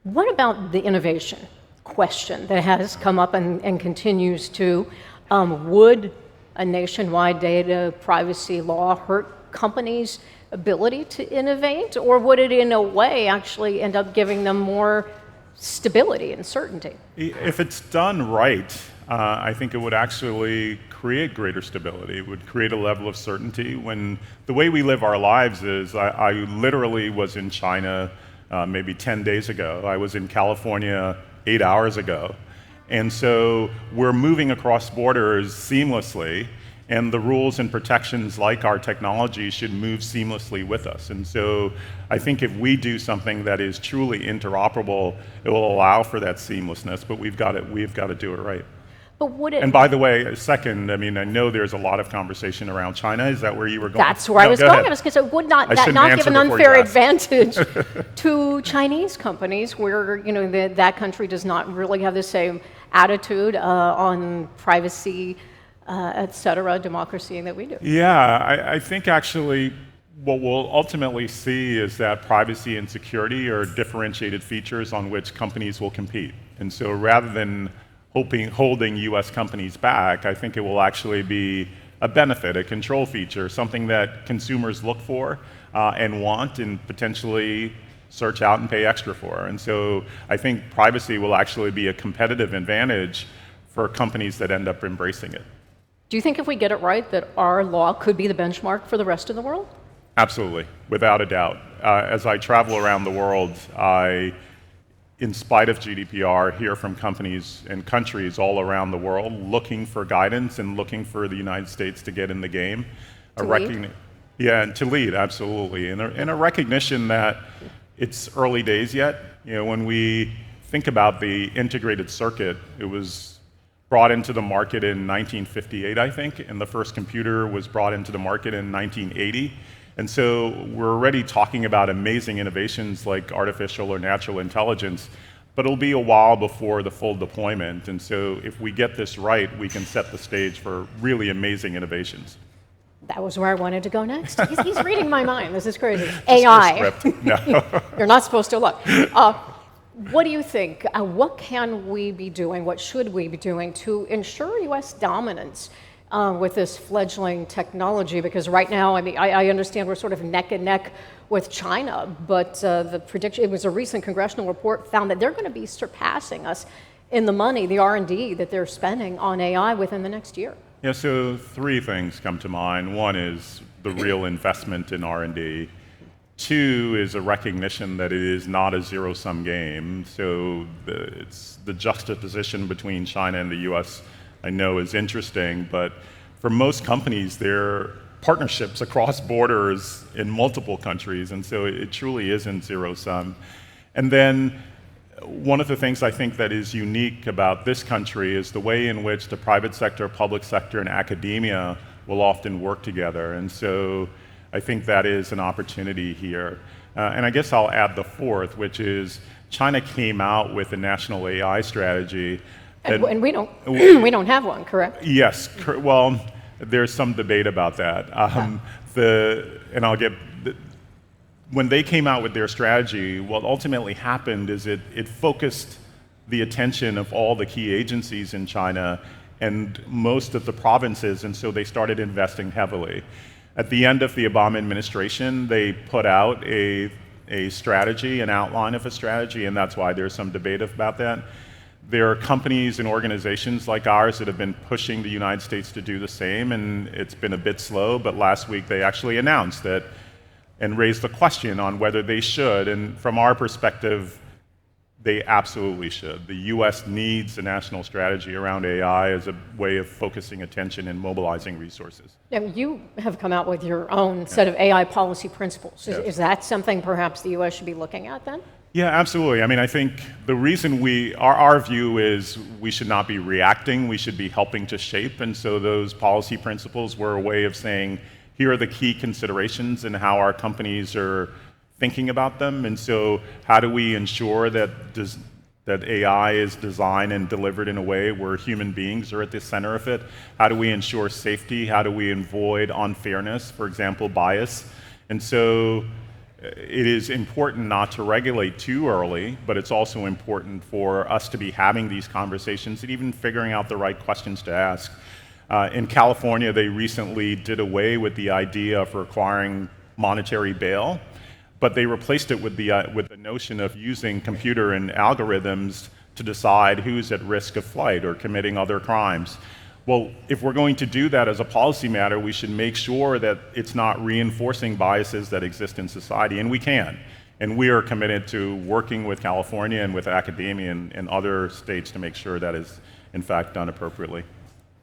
What about the innovation question that has come up and continues to? Would a nationwide data privacy law hurt companies' ability to innovate, or would it in a way actually end up giving them more stability and certainty? If it's done right, I think it would actually create greater stability. It would create a level of certainty. When the way we live our lives is, I literally was in China maybe 10 days ago. I was in California 8 hours ago. And so we're moving across borders seamlessly, and the rules and protections like our technology should move seamlessly with us. And so I think if we do something that is truly interoperable, it will allow for that seamlessness, but we've got to do it right. But would it? And by the way, second, I mean, I know there's a lot of conversation around China. Is that where you were going? That's where I was go going. ahead. I was going to say, would not I that shouldn't not give answer an before you unfair ask. advantage to Chinese companies, where that country does not really have the same attitude on privacy, et cetera, democracy that we do? Yeah, I think actually what we'll ultimately see is that privacy and security are differentiated features on which companies will compete. And so rather than holding US companies back, I think it will actually be a benefit, a control feature, something that consumers look for and want and potentially search out and pay extra for. And so I think privacy will actually be a competitive advantage for companies that end up embracing it. Do you think if we get it right that our law could be the benchmark for the rest of the world? Absolutely, without a doubt. As I travel around the world, I, in spite of GDPR, hear from companies and countries all around the world looking for guidance and looking for the United States to get in the game. To lead? Yeah, and to lead, absolutely. And a recognition that it's early days yet. When we think about the integrated circuit, it was brought into the market in 1958, I think, and the first computer was brought into the market in 1980. And so we're already talking about amazing innovations like artificial or natural intelligence, but it'll be a while before the full deployment. And so if we get this right, we can set the stage for really amazing innovations. That was where I wanted to go next. He's reading my mind. This is crazy. AI. No. You're not supposed to look. What do you think? What can we be doing? What should we be doing to ensure U.S. dominance with this fledgling technology? Because right now, I mean, I understand we're sort of neck and neck with China, but the prediction, it was a recent congressional report found that they're going to be surpassing us in the money, the R&D that they're spending on AI within the next year. Yeah, so three things come to mind. One is the real investment in R&D. Two is a recognition that it is not a zero-sum game. So it's the juxtaposition between China and the US, I know, is interesting, but for most companies, they're partnerships across borders in multiple countries, and so it truly isn't zero-sum. And then one of the things I think that is unique about this country is the way in which the private sector, public sector, and academia will often work together. And so I think that is an opportunity here. And I guess I'll add the fourth, which is China came out with a national AI strategy. And we don't, we don't have one, correct? Yes. Well, there's some debate about that. When they came out with their strategy, what ultimately happened is it focused the attention of all the key agencies in China and most of the provinces, and so they started investing heavily. At the end of the Obama administration, they put out a strategy, an outline of a strategy, and that's why there's some debate about that. There are companies and organizations like ours that have been pushing the United States to do the same, and it's been a bit slow, but last week they actually announced that and raised the question on whether they should, and from our perspective, they absolutely should. The US needs a national strategy around AI as a way of focusing attention and mobilizing resources. Now, you have come out with your own set of AI policy principles. Is that something perhaps the US should be looking at then? Yeah, absolutely. I mean, I think the reason our view is we should not be reacting, we should be helping to shape, and so those policy principles were a way of saying, here are the key considerations and how our companies are thinking about them, and so how do we ensure that AI is designed and delivered in a way where human beings are at the center of it? How do we ensure safety? How do we avoid unfairness, for example, bias? And so it is important not to regulate too early, but it's also important for us to be having these conversations and even figuring out the right questions to ask. In California, they recently did away with the idea of requiring monetary bail, but they replaced it with the notion of using computer and algorithms to decide who's at risk of flight or committing other crimes. Well, if we're going to do that as a policy matter, we should make sure that it's not reinforcing biases that exist in society, and we can. And we are committed to working with California and with academia and other states to make sure that is, in fact, done appropriately.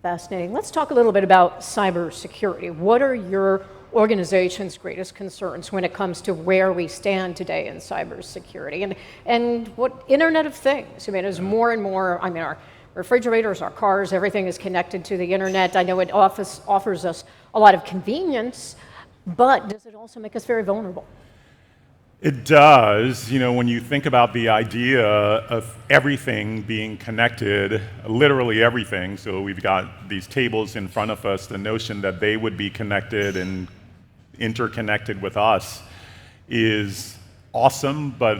Fascinating. Let's talk a little bit about cybersecurity. What are your organization's greatest concerns when it comes to where we stand today in cybersecurity? And what Internet of Things? I mean, as more and more, I mean, our refrigerators, our cars, everything is connected to the internet. I know it offers us a lot of convenience, but does it also make us very vulnerable? It does. You know, when you think about the idea of everything being connected, literally everything, so we've got these tables in front of us, the notion that they would be connected and interconnected with us is awesome, but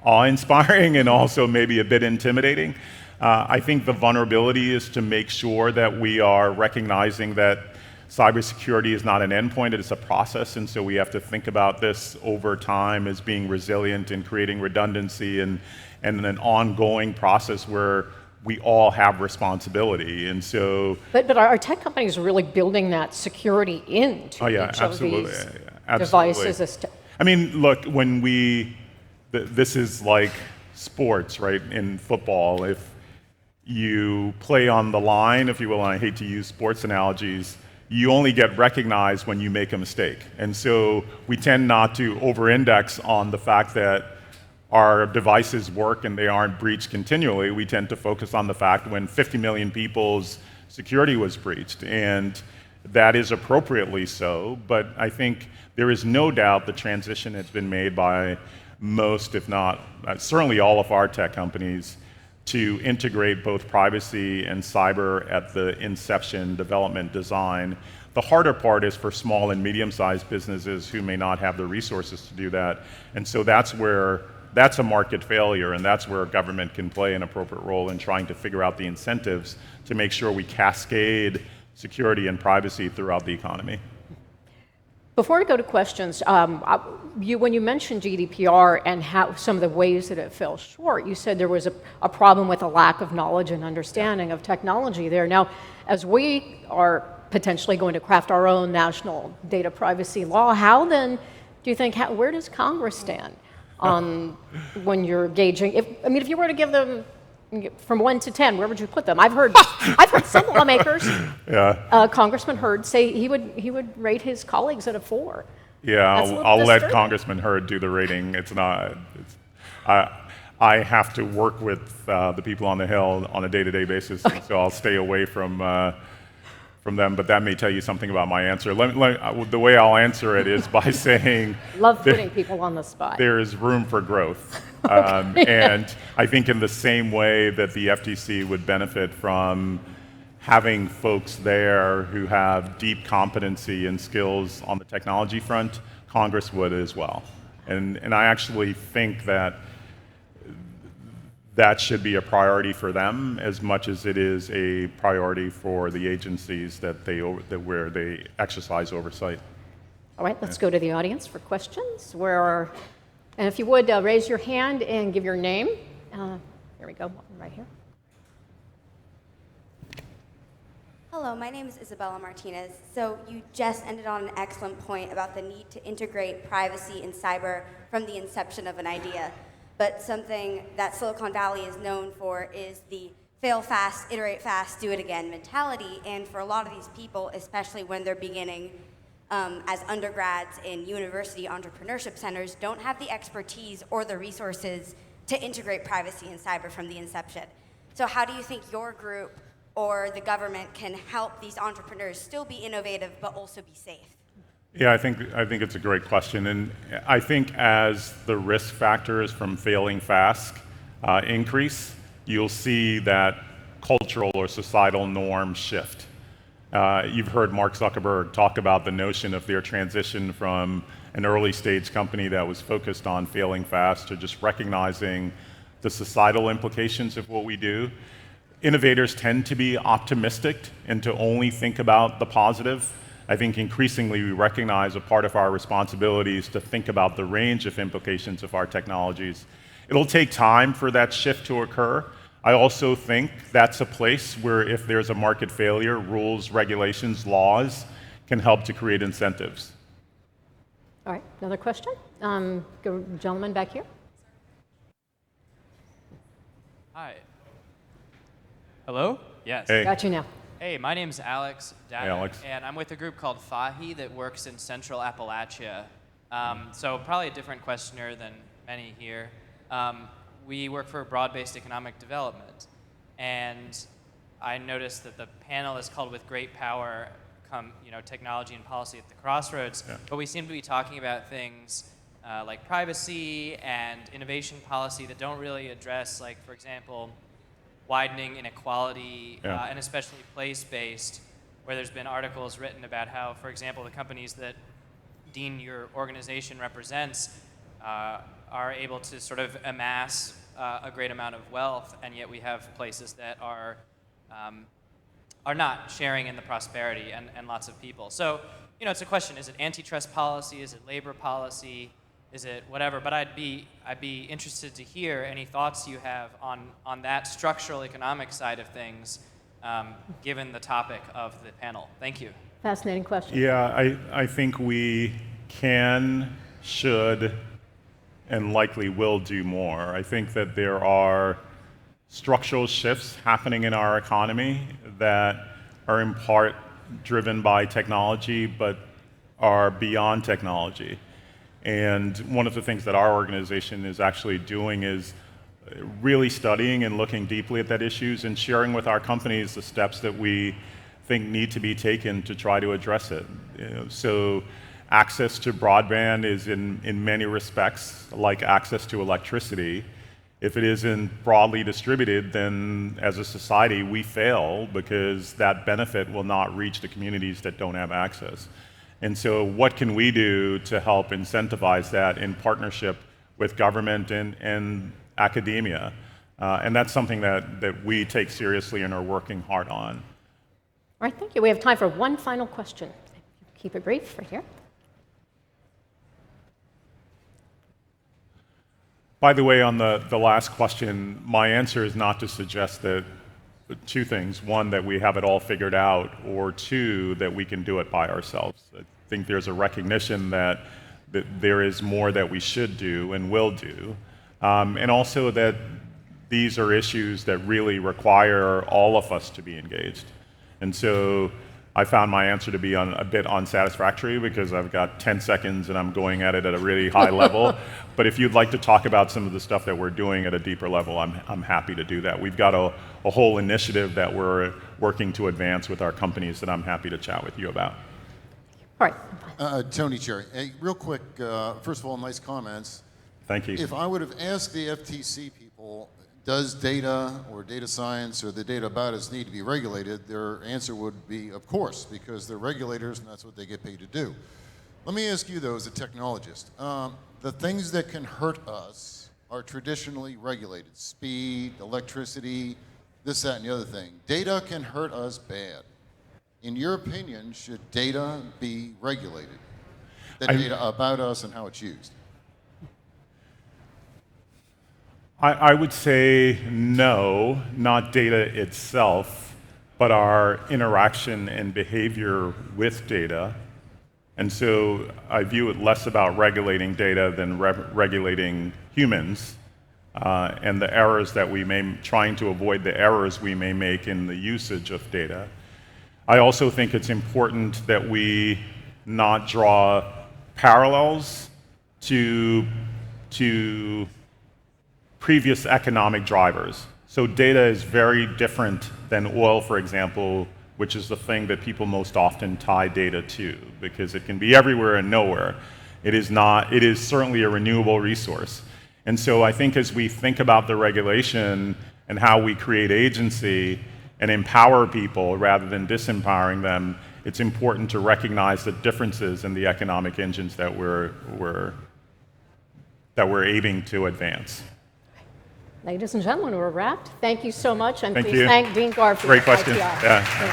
awe-inspiring and also maybe a bit intimidating. I think the vulnerability is to make sure that we are recognizing that cybersecurity is not an endpoint, it is a process, and so we have to think about this over time as being resilient and creating redundancy and an ongoing process where we all have responsibility. And so But are tech companies really building that security into each of these devices? I mean, look, when this is like sports, right? In football, if you play on the line, if you will, and I hate to use sports analogies, you only get recognized when you make a mistake. And so we tend not to over-index on the fact that our devices work and they aren't breached continually. We tend to focus on the fact when 50 million people's security was breached, and that is appropriately so. But I think there is no doubt the transition has been made by most, if not certainly all of our tech companies, to integrate both privacy and cyber at the inception, development, design. The harder part is for small and medium-sized businesses who may not have the resources to do that. And so that's a market failure, and that's where government can play an appropriate role in trying to figure out the incentives to make sure we cascade security and privacy throughout the economy. Before we go to questions, when you mentioned GDPR and how some of the ways that it fell short, you said there was a problem with a lack of knowledge and understanding of technology there. Now, as we are potentially going to craft our own national data privacy law, how then do you think, where does Congress stand on when you're gauging? If you were to give them from 1 to 10, where would you put them? I've heard some lawmakers, Congressman Hurd, say he would rate his colleagues at a 4. Yeah, I'll let Congressman Hurd do the rating. I have to work with the people on the Hill on a day-to-day basis, so I'll stay away from them. But that may tell you something about my answer. The way I'll answer it is by saying, love putting people on the spot. There is room for growth. And I think in the same way that the FTC would benefit from having folks there who have deep competency and skills on the technology front, Congress would as well. And I actually think that should be a priority for them as much as it is a priority for the agencies where they exercise oversight. All right, let's go to the audience for questions. And if you would, raise your hand and give your name. Here we go, right here. Hello, my name is Isabella Martinez. So you just ended on an excellent point about the need to integrate privacy and cyber from the inception of an idea. But something that Silicon Valley is known for is the fail fast, iterate fast, do it again mentality. And for a lot of these people, especially when they're beginning as undergrads in university entrepreneurship centers, don't have the expertise or the resources to integrate privacy and cyber from the inception. So how do you think your group or the government can help these entrepreneurs still be innovative but also be safe? Yeah, I think it's a great question, and I think as the risk factors from failing fast increase, you'll see that cultural or societal norms shift. You've heard Mark Zuckerberg talk about the notion of their transition from an early stage company that was focused on failing fast to just recognizing the societal implications of what we do. Innovators tend to be optimistic and to only think about the positive. I think increasingly we recognize a part of our responsibility is to think about the range of implications of our technologies. It'll take time for that shift to occur. I also think that's a place where if there's a market failure, rules, regulations, laws can help to create incentives. All right, another question? Gentleman back here. Hi. Hello? Yes. Hey. Got you now. Hey, my name's Alex Dadak, Hey, Alex. and I'm with a group called FAHI that works in Central Appalachia. So probably a different questioner than many here. We work for broad-based economic development, and I noticed that the panel is called "With Great Power Come, Technology and Policy at the Crossroads," but we seem to be talking about things like privacy and innovation policy that don't really address, like, for example, widening inequality, and especially place-based, where there's been articles written about how, for example, the companies that Dean, your organization represents, are able to sort of amass a great amount of wealth, and yet we have places that are not sharing in the prosperity and lots of people. So, it's a question: is it antitrust policy? Is it labor policy? Is it whatever? But I'd be interested to hear any thoughts you have on that structural economic side of things, given the topic of the panel. Thank you. Fascinating question. Yeah, I think we can, should, and likely will do more. I think that there are structural shifts happening in our economy that are in part driven by technology, but are beyond technology. And one of the things that our organization is actually doing is really studying and looking deeply at that issues and sharing with our companies the steps that we think need to be taken to try to address it. So access to broadband is in many respects like access to electricity. If it isn't broadly distributed, then as a society we fail because that benefit will not reach the communities that don't have access. And so what can we do to help incentivize that in partnership with government and academia? And that's something that we take seriously and are working hard on. All right, thank you. We have time for one final question. Keep it brief, right here. By the way, on the last question, my answer is not to suggest that two things. One, that we have it all figured out, or two, that we can do it by ourselves. I think there's a recognition that there is more that we should do and will do. And also that these are issues that really require all of us to be engaged. And so I found my answer to be a bit unsatisfactory because I've got 10 seconds and I'm going at it at a really high level. But if you'd like to talk about some of the stuff that we're doing at a deeper level, I'm happy to do that. We've got a whole initiative that we're working to advance with our companies that I'm happy to chat with you about. All right. Tony, Cherry, hey, real quick, first of all, nice comments. Thank you. If I would have asked the FTC people, does data or data science or the data about us need to be regulated, their answer would be, of course, because they're regulators and that's what they get paid to do. Let me ask you, though, as a technologist, the things that can hurt us are traditionally regulated. Speed, electricity, this, that, and the other thing. Data can hurt us bad. In your opinion, should data be regulated? The data about us and how it's used. I would say no, not data itself, but our interaction and behavior with data. And so I view it less about regulating data than regulating humans and the errors that we trying to avoid the errors we may make in the usage of data. I also think it's important that we not draw parallels to previous economic drivers. So data is very different than oil, for example, which is the thing that people most often tie data to, because it can be everywhere and nowhere. It is certainly a renewable resource. And so I think as we think about the regulation and how we create agency and empower people rather than disempowering them, it's important to recognize the differences in the economic engines that we're aiming to advance. Ladies and gentlemen, we're wrapped. Thank you so much, and Thank please you. thank Dean Garfield. Great question. ITI. Yeah.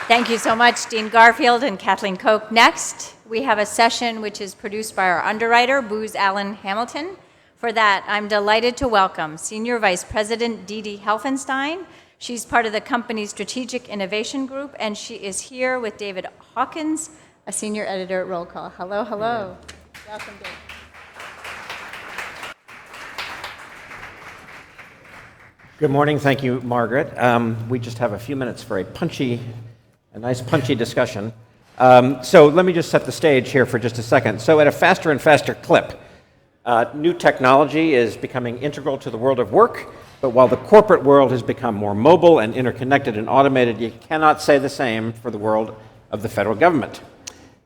Thank you so much, Dean Garfield and Kathleen Koch. Next, we have a session which is produced by our underwriter, Booz Allen Hamilton. For that, I'm delighted to welcome Senior Vice President Dee Dee Helfenstein. She's part of the company's Strategic Innovation Group, and she is here with David Hawkins, a senior editor at Roll Call. Hello, hello. Yeah. Welcome, Dave. Good morning. Thank you, Margaret. We just have a few minutes for a nice punchy discussion. So let me just set the stage here for just a second. So at a faster and faster clip, New technology is becoming integral to the world of work, but while the corporate world has become more mobile and interconnected and automated, you cannot say the same for the world of the federal government.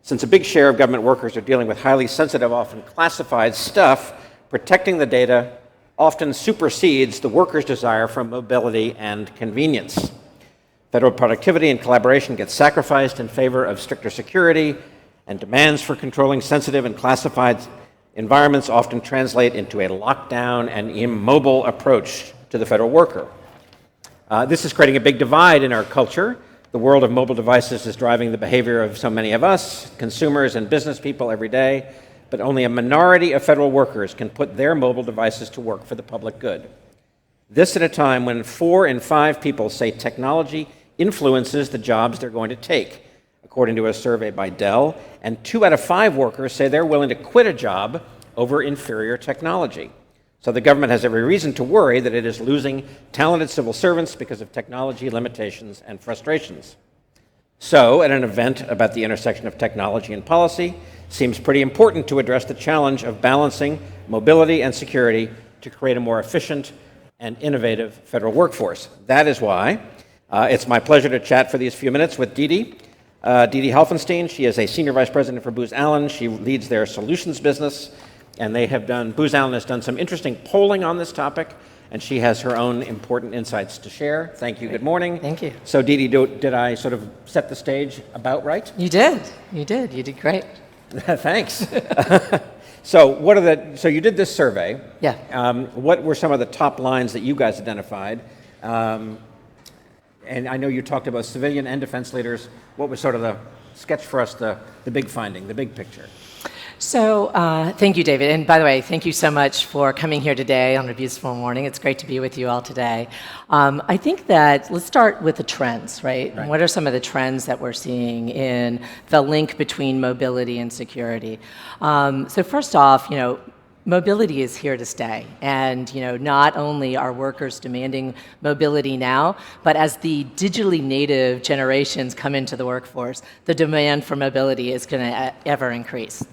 Since a big share of government workers are dealing with highly sensitive, often classified stuff, protecting the data often supersedes the workers' desire for mobility and convenience. Federal productivity and collaboration get sacrificed in favor of stricter security, and demands for controlling sensitive and classified environments often translate into a lockdown and immobile approach to the federal worker. This is creating a big divide in our culture. The world of mobile devices is driving the behavior of so many of us, consumers and business people every day, but only a minority of federal workers can put their mobile devices to work for the public good. This at a time when 4 in 5 people say technology influences the jobs they're going to take, according to a survey by Dell, and 2 out of 5 workers say they're willing to quit a job over inferior technology. So the government has every reason to worry that it is losing talented civil servants because of technology limitations and frustrations. So, at an event about the intersection of technology and policy, it seems pretty important to address the challenge of balancing mobility and security to create a more efficient and innovative federal workforce. That is why it's my pleasure to chat for these few minutes with Didi Helfenstein. She is a senior vice president for Booz Allen. She leads their solutions business, and Booz Allen has done some interesting polling on this topic, and she has her own important insights to share. Thank you. Good morning. Thank you. So, Didi, did I sort of set the stage about right? You did. You did great. Thanks. So you did this survey. Yeah. What were some of the top lines that you guys identified? And I know you talked about civilian and defense leaders. What was sort of the sketch for us, the big finding, the big picture? So thank you, David. And by the way, thank you so much for coming here today on a beautiful morning. It's great to be with you all today. I think that let's start with the trends, right? What are some of the trends that we're seeing in the link between mobility and security? So first off, mobility is here to stay. And not only are workers demanding mobility now, but as the digitally native generations come into the workforce, the demand for mobility is going to ever increase.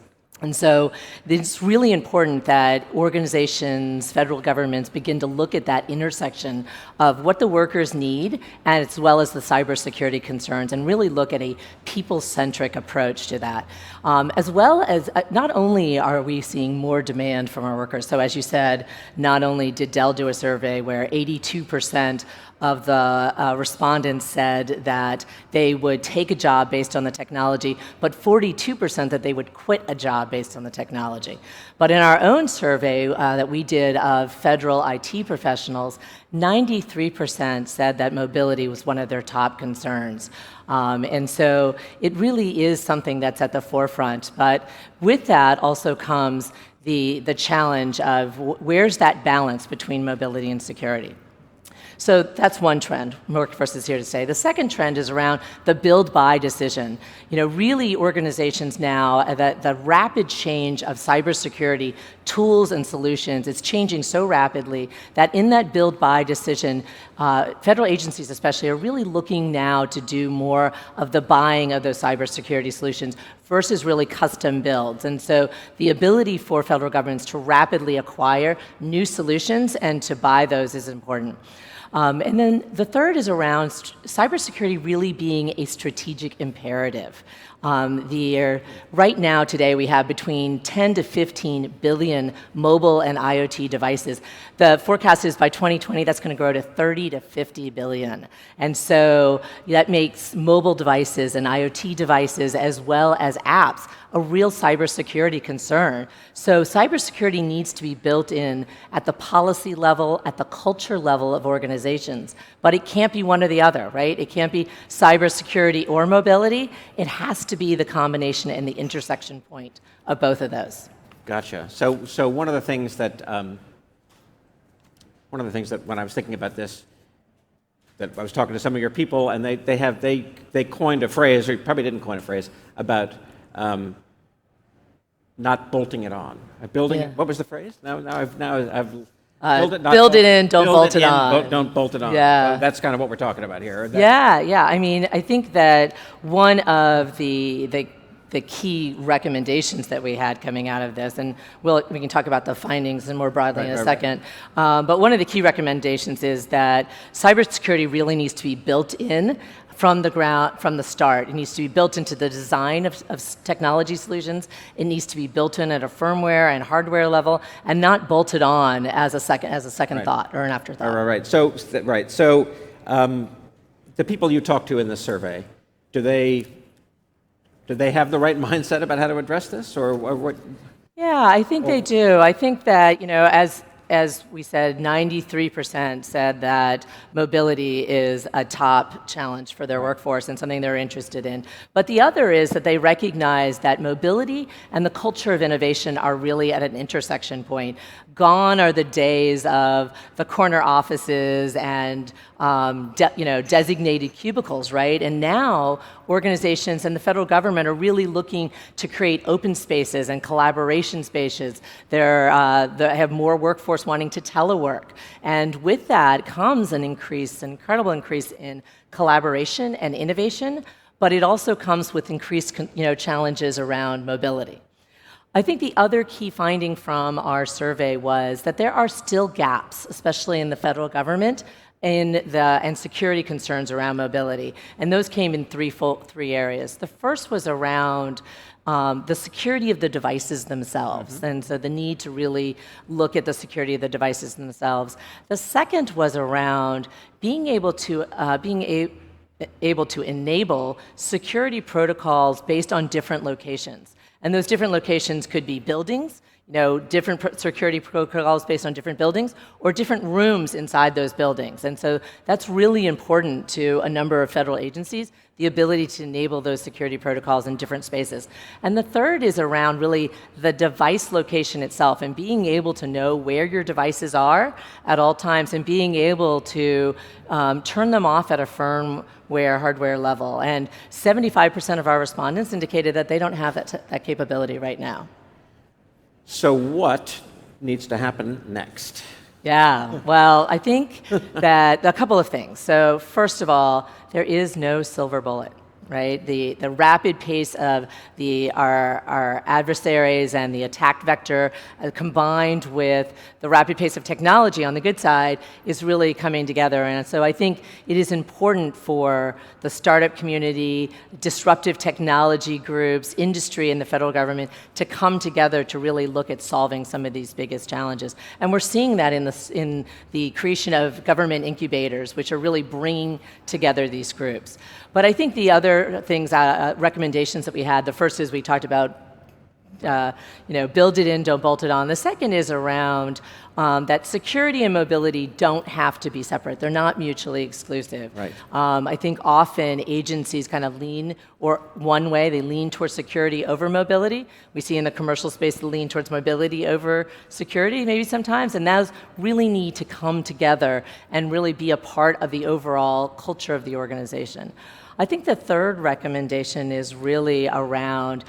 And so it's really important that organizations, federal governments begin to look at that intersection of what the workers need, as well as the cybersecurity concerns, and really look at a people-centric approach to that. As well as, not only are we seeing more demand from our workers, so as you said, not only did Dell do a survey where 82% of the respondents said that they would take a job based on the technology, but 42% that they would quit a job based on the technology. But in our own survey that we did of federal IT professionals, 93% said that mobility was one of their top concerns. And so it really is something that's at the forefront. But with that also comes the challenge of where's that balance between mobility and security. So that's one trend, Workforce is here to stay. The second trend is around the build-buy decision. Really organizations now, the rapid change of cybersecurity tools and solutions, it's changing so rapidly that in that build-buy decision, federal agencies especially are really looking now to do more of the buying of those cybersecurity solutions versus really custom builds. And so the ability for federal governments to rapidly acquire new solutions and to buy those is important. And then the third is around cybersecurity really being a strategic imperative. Right now, today, we have between 10 to 15 billion mobile and IoT devices. The forecast is by 2020, that's going to grow to 30 to 50 billion. And so that makes mobile devices and IoT devices, as well as apps, a real cybersecurity concern. So cybersecurity needs to be built in at the policy level, at the culture level of organizations. But it can't be one or the other, right? It can't be cybersecurity or mobility. It has to be the combination and the intersection point of both of those. Gotcha. So one of the things that when I was thinking about this, that I was talking to some of your people, and they coined a phrase, or probably didn't coin a phrase, about not bolting it on. What was the phrase? Now I've build it in, don't bolt it on. Don't bolt it on. Yeah. That's kind of what we're talking about here. Yeah. I mean, I think that one of the the key recommendations that we had coming out of this, and we can talk about the findings and more broadly in a second. But one of the key recommendations is that cybersecurity really needs to be built in from the ground, from the start. It needs to be built into the design of technology solutions. It needs to be built in at a firmware and hardware level, and not bolted on as a second thought or an afterthought. Right. So the people you talk to in this survey, do they have the right mindset about how to address this, or what? Yeah, I think they do. I think that, as we said, 93% said that mobility is a top challenge for their workforce and something they're interested in. But the other is that they recognize that mobility and the culture of innovation are really at an intersection point. Gone are the days of the corner offices and designated cubicles, right? And now organizations and the federal government are really looking to create open spaces and collaboration spaces. They have more workforce wanting to telework, and with that comes an incredible increase in collaboration and innovation. But it also comes with increased, challenges around mobility. I think the other key finding from our survey was that there are still gaps, especially in the federal government, and security concerns around mobility. And those came in three areas. The first was around the security of the devices themselves, and so the need to really look at the security of the devices themselves. The second was around being able to enable security protocols based on different locations. And those different locations could be buildings, different security protocols based on different buildings, or different rooms inside those buildings. And so that's really important to a number of federal agencies, the ability to enable those security protocols in different spaces. And the third is around really the device location itself and being able to know where your devices are at all times and being able to turn them off at a firmware, hardware level. And 75% of our respondents indicated that they don't have that capability right now. So what needs to happen next? Yeah, well, I think that a couple of things. So first of all, there is no silver bullet, right? The rapid pace of our adversaries and the attack vector combined with the rapid pace of technology on the good side is really coming together. And so I think it is important for the startup community, disruptive technology groups, industry, and the federal government to come together to really look at solving some of these biggest challenges. And we're seeing that in the creation of government incubators, which are really bringing together these groups. But I think the other things, recommendations that we had, the first is we talked about build it in, don't bolt it on. The second is around that security and mobility don't have to be separate. They're not mutually exclusive. Right. I think often agencies kind of lean one way. They lean towards security over mobility. We see in the commercial space the lean towards mobility over security maybe sometimes, and those really need to come together and really be a part of the overall culture of the organization. I think the third recommendation is really around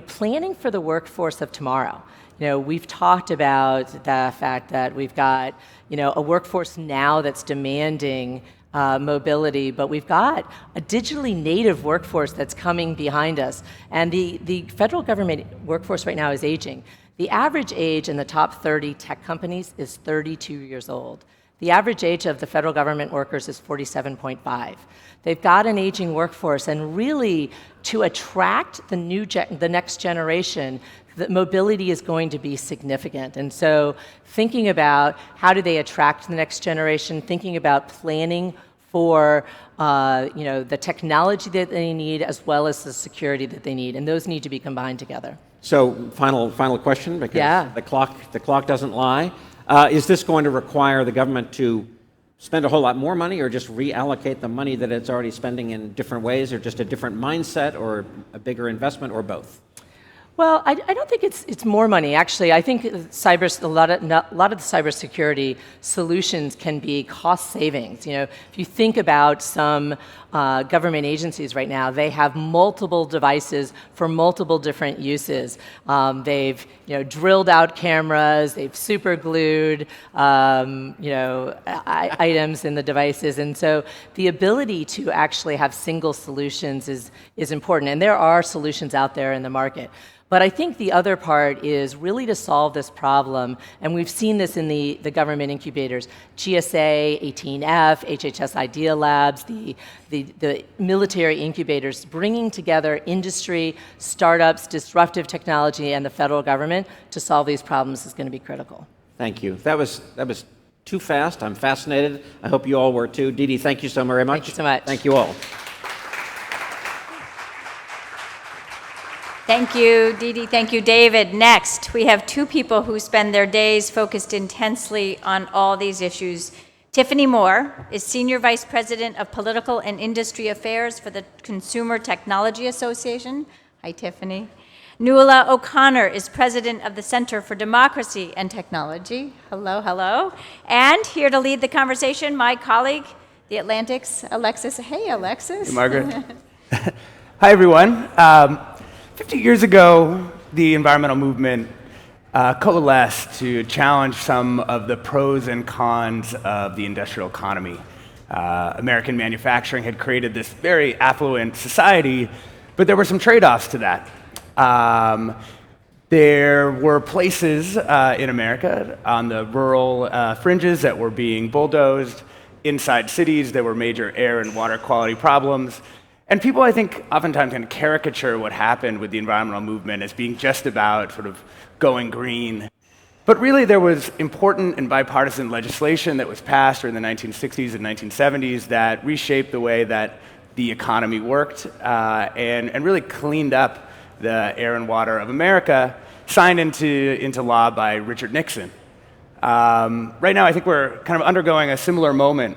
planning for the workforce of tomorrow. We've talked about the fact that we've got a workforce now that's demanding mobility, but we've got a digitally native workforce that's coming behind us. And the federal government workforce right now is aging. The average age in the top 30 tech companies is 32 years old. The average age of the federal government workers is 47.5. They've got an aging workforce, and really to attract the next generation, the mobility is going to be significant. And so thinking about how do they attract the next generation, thinking about planning for the technology that they need as well as the security that they need, and those need to be combined together. So final question, because the clock doesn't lie. Is this going to require the government to spend a whole lot more money, or just reallocate the money that it's already spending in different ways, or just a different mindset, or a bigger investment, or both? Well, I don't think it's more money. Actually, I think a lot of the cybersecurity solutions can be cost savings. You know, if you think about some government agencies right now, they have multiple devices for multiple different uses. They've drilled out cameras, they've super glued items in the devices, and so the ability to actually have single solutions is important. And there are solutions out there in the market. But I think the other part is really to solve this problem, and we've seen this in the government incubators, GSA, 18F, HHS Idea Labs, the military incubators, bringing together industry, startups, disruptive technology, and the federal government to solve these problems is going to be critical. Thank you. That was too fast. I'm fascinated. I hope you all were too. Dee Dee, thank you so very much. Thank you so much. Thank you all. Thank you, Dee Dee. Thank you, David. Next, we have two people who spend their days focused intensely on all these issues. Tiffany Moore is Senior Vice President of Political and Industry Affairs for the Consumer Technology Association. Hi, Tiffany. Nuala O'Connor is President of the Center for Democracy and Technology. Hello, hello. And here to lead the conversation, my colleague, the Atlantic's Alexis. Hey, Alexis. Hey, Margaret. Hi, everyone. 50 years ago, the environmental movement coalesced to challenge some of the pros and cons of the industrial economy. American manufacturing had created this very affluent society, but there were some trade-offs to that. There were places in America on the rural fringes that were being bulldozed. Inside cities, there were major air and water quality problems. And people, I think, oftentimes can caricature what happened with the environmental movement as being just about sort of going green. But really, there was important and bipartisan legislation that was passed during the 1960s and 1970s that reshaped the way that the economy worked and really cleaned up the air and water of America, signed into law by Richard Nixon. Right now, I think we're kind of undergoing a similar moment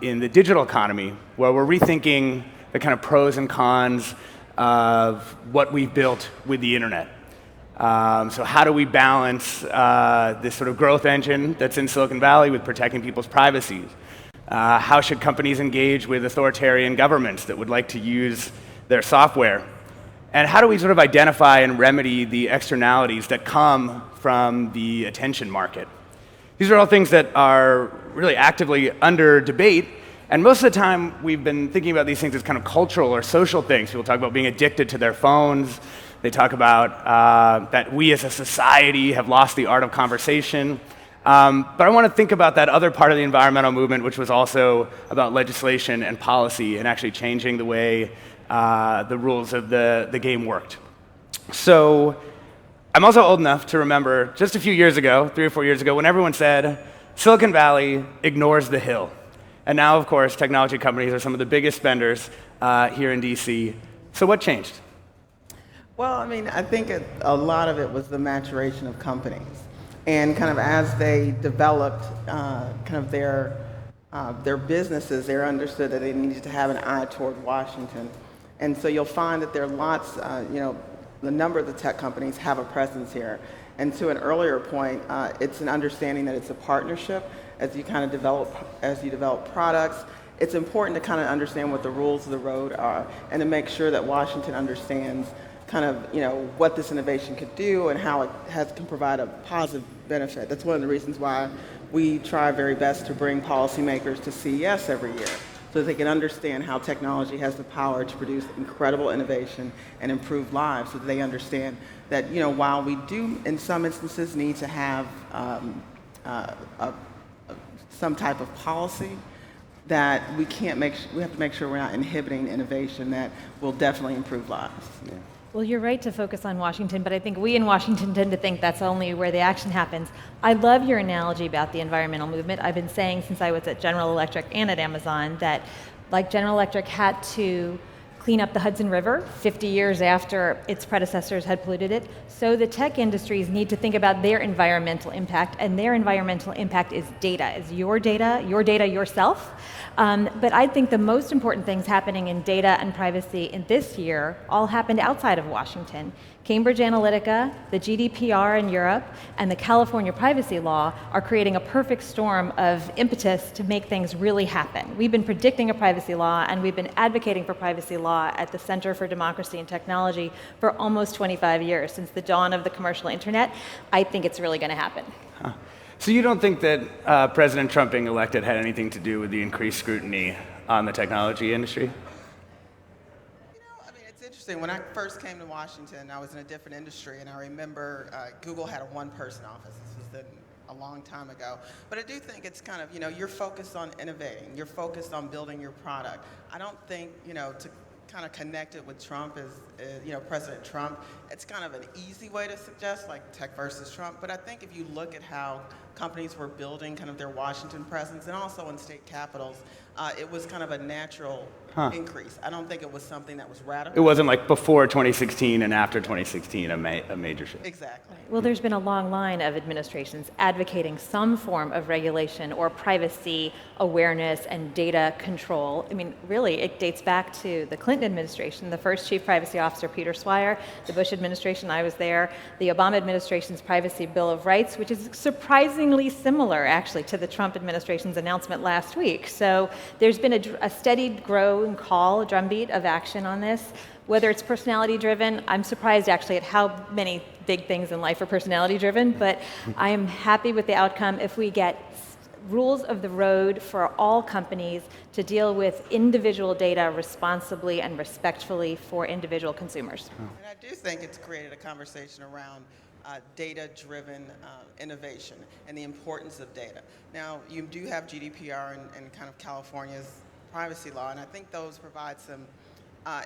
in the digital economy, where we're rethinking the kind of pros and cons of what we've built with the internet. So how do we balance this sort of growth engine that's in Silicon Valley with protecting people's privacy? How should companies engage with authoritarian governments that would like to use their software? And how do we sort of identify and remedy the externalities that come from the attention market? These are all things that are really actively under debate. And most of the time, we've been thinking about these things as kind of cultural or social things. People talk about being addicted to their phones. They talk about that we as a society have lost the art of conversation. But I want to think about that other part of the environmental movement, which was also about legislation and policy and actually changing the way the rules of the game worked. So I'm also old enough to remember just a few years ago, 3 or 4 years ago, when everyone said, Silicon Valley ignores the Hill. And now, of course, technology companies are some of the biggest spenders here in DC. So what changed? Well, I mean, I think a lot of it was the maturation of companies. And kind of as they developed kind of their businesses, they understood that they needed to have an eye toward Washington. And so you'll find that there are lots, the number of the tech companies have a presence here. And to an earlier point, it's an understanding that it's a partnership. As you develop products, it's important to kind of understand what the rules of the road are and to make sure that Washington understands kind of, what this innovation could do and how it can provide a positive benefit. That's one of the reasons why we try very best to bring policymakers to CES every year, so that they can understand how technology has the power to produce incredible innovation and improve lives, so that they understand that, while we do, in some instances, need to have some type of policy, that we have to make sure we're not inhibiting innovation that will definitely improve lives. Yeah. Well, you're right to focus on Washington, but I think we in Washington tend to think that's only where the action happens. I love your analogy about the environmental movement. I've been saying since I was at General Electric and at Amazon that, like, General Electric had to clean up the Hudson River 50 years after its predecessors had polluted it, so the tech industries need to think about their environmental impact, and their environmental impact is data, is your data yourself. But I think the most important things happening in data and privacy in this year all happened outside of Washington. Cambridge Analytica, the GDPR in Europe, and the California privacy law are creating a perfect storm of impetus to make things really happen. We've been predicting a privacy law, and we've been advocating for privacy law at the Center for Democracy and Technology for almost 25 years, since the dawn of the commercial internet. I think it's really going to happen. Huh. So you don't think that President Trump being elected had anything to do with the increased scrutiny on the technology industry? When I first came to Washington, I was in a different industry, and I remember Google had a one-person office. This was a long time ago. But I do think it's kind of, you're focused on innovating. You're focused on building your product. I don't think, to kind of connect it with Trump President Trump, it's kind of an easy way to suggest, like tech versus Trump. But I think if you look at how companies were building kind of their Washington presence and also in state capitals, it was kind of a natural increase. I don't think it was something that was radical. It wasn't like before 2016 and after 2016 a major shift. Exactly. Well, there's been a long line of administrations advocating some form of regulation or privacy awareness and data control. I mean, really, it dates back to the Clinton administration, the first chief privacy officer, Peter Swire, the Bush administration, I was there, the Obama administration's Privacy Bill of Rights, which is surprisingly similar, actually, to the Trump administration's announcement last week. So there's been a steady growing call, a drumbeat of action on this. Whether it's personality driven, I'm surprised actually at how many big things in life are personality driven, but I am happy with the outcome if we get rules of the road for all companies to deal with individual data responsibly and respectfully for individual consumers. And I do think it's created a conversation around data-driven innovation and the importance of data. Now, you do have GDPR and kind of California's privacy law, and I think those provide some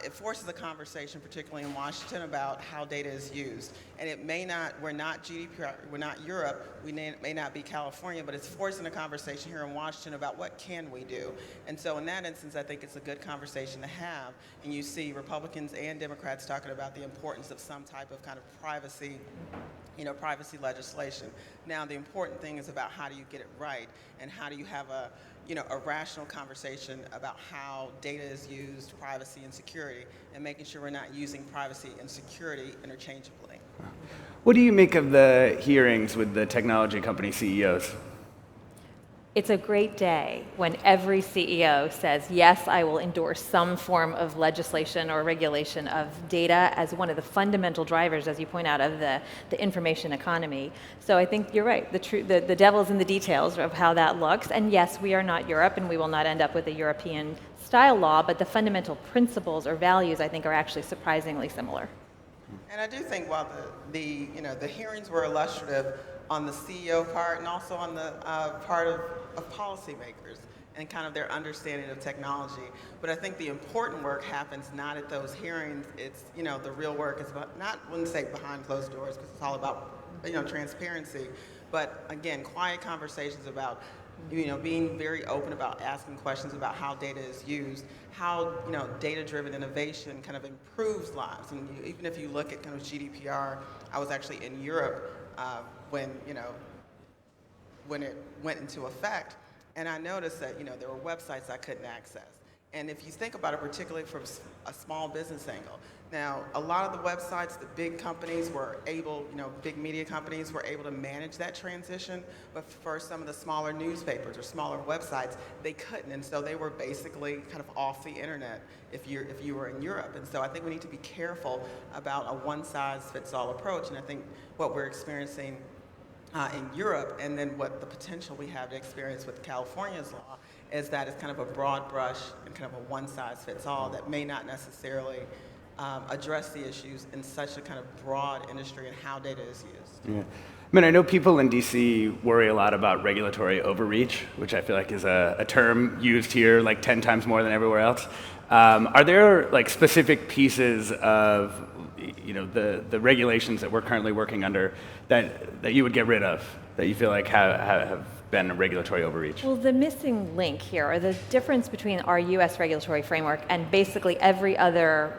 it forces a conversation, particularly in Washington, about how data is used. And it may not, we're not GDPR, we're not Europe, we may not be California, but it's forcing a conversation here in Washington about what can we do. And so in that instance, I think it's a good conversation to have. And you see Republicans and Democrats talking about the importance of some type of kind of privacy, privacy legislation. Now, the important thing is about how do you get it right, and how do you have a rational conversation about how data is used, privacy and security, and making sure we're not using privacy and security interchangeably. What do you make of the hearings with the technology company CEOs? It's a great day when every CEO says, yes, I will endorse some form of legislation or regulation of data as one of the fundamental drivers, as you point out, of the information economy. So I think you're right. The devil's in the details of how that looks. And yes, we are not Europe, and we will not end up with a European style law, but the fundamental principles or values, I think, are actually surprisingly similar. And I do think while the hearings were illustrative on the CEO part and also on the part of policymakers and kind of their understanding of technology. But I think the important work happens not at those hearings. It's, the real work is about, wouldn't say behind closed doors, because it's all about, transparency. But again, quiet conversations about, being very open about asking questions about how data is used, how, data-driven innovation kind of improves lives. And even if you look at kind of GDPR, I was actually in Europe when it went into effect, and I noticed that there were websites I couldn't access. And if you think about it, particularly from a small business angle, now a lot of the websites, the big companies were able, big media companies were able to manage that transition, but for some of the smaller newspapers or smaller websites, they couldn't, and so they were basically kind of off the internet if you were in Europe. And so I think we need to be careful about a one-size-fits-all approach, and I think what we're experiencing in Europe, and then what the potential we have to experience with California's law, is that it's kind of a broad brush and kind of a one-size-fits-all that may not necessarily address the issues in such a kind of broad industry and how data is used. Yeah. I know people in DC worry a lot about regulatory overreach, which I feel like is a term used here like 10 times more than everywhere else. Are there like specific pieces of the regulations that we're currently working under that you would get rid of, that you feel like have been a regulatory overreach? Well, the missing link here, or the difference between our US regulatory framework and basically every other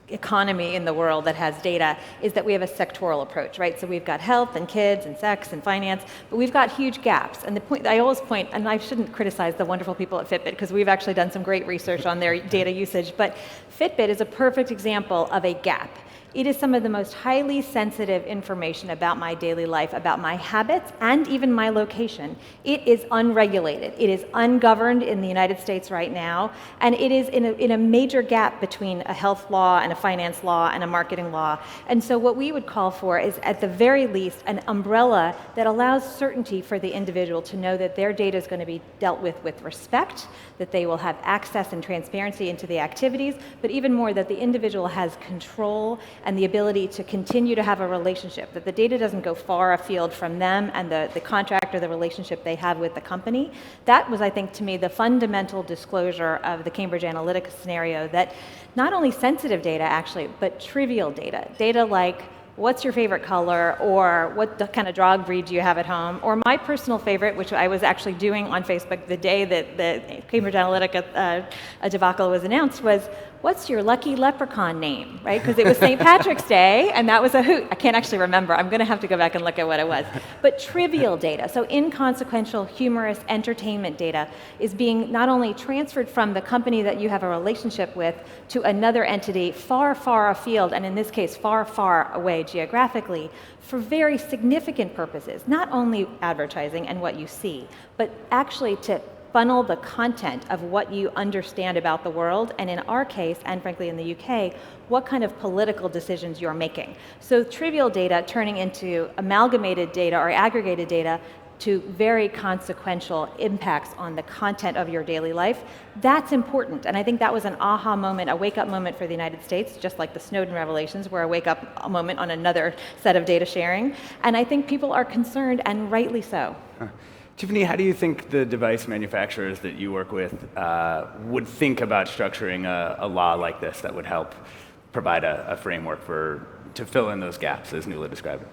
economy in the world that has data, is that we have a sectoral approach, right? So we've got health and kids and sex and finance, but we've got huge gaps. And the point I always point, and I shouldn't criticize the wonderful people at Fitbit because we've actually done some great research on their data usage, but Fitbit is a perfect example of a gap. It is some of the most highly sensitive information about my daily life, about my habits, and even my location. It is unregulated. It is ungoverned in the United States right now, and it is in a major gap between a health law and a finance law and a marketing law. And so what we would call for is, at the very least, an umbrella that allows certainty for the individual to know that their data is going to be dealt with respect, that they will have access and transparency into the activities, but even more, that the individual has control and the ability to continue to have a relationship, that the data doesn't go far afield from them and the contract or the relationship they have with the company. That was, I think, to me, the fundamental disclosure of the Cambridge Analytica scenario, that not only sensitive data, actually, but trivial data, data like what's your favorite color, or what kind of dog breed do you have at home, or my personal favorite, which I was actually doing on Facebook the day that the Cambridge Analytica debacle was announced, was what's your lucky leprechaun name, right? Because it was St. Patrick's Day, and that was a hoot. I can't actually remember. I'm going to have to go back and look at what it was. But trivial data, so inconsequential, humorous, entertainment data is being not only transferred from the company that you have a relationship with to another entity far, far afield, and in this case, far, far away geographically, for very significant purposes, not only advertising and what you see, but actually to funnel the content of what you understand about the world, and in our case, and frankly in the UK, what kind of political decisions you're making. So trivial data turning into amalgamated data or aggregated data to very consequential impacts on the content of your daily life, that's important. And I think that was an aha moment, a wake-up moment for the United States, just like the Snowden revelations were a wake-up moment on another set of data sharing. And I think people are concerned, and rightly so. Tiffany, how do you think the device manufacturers that you work with would think about structuring a law like this that would help provide a framework to fill in those gaps, as Nuala described it?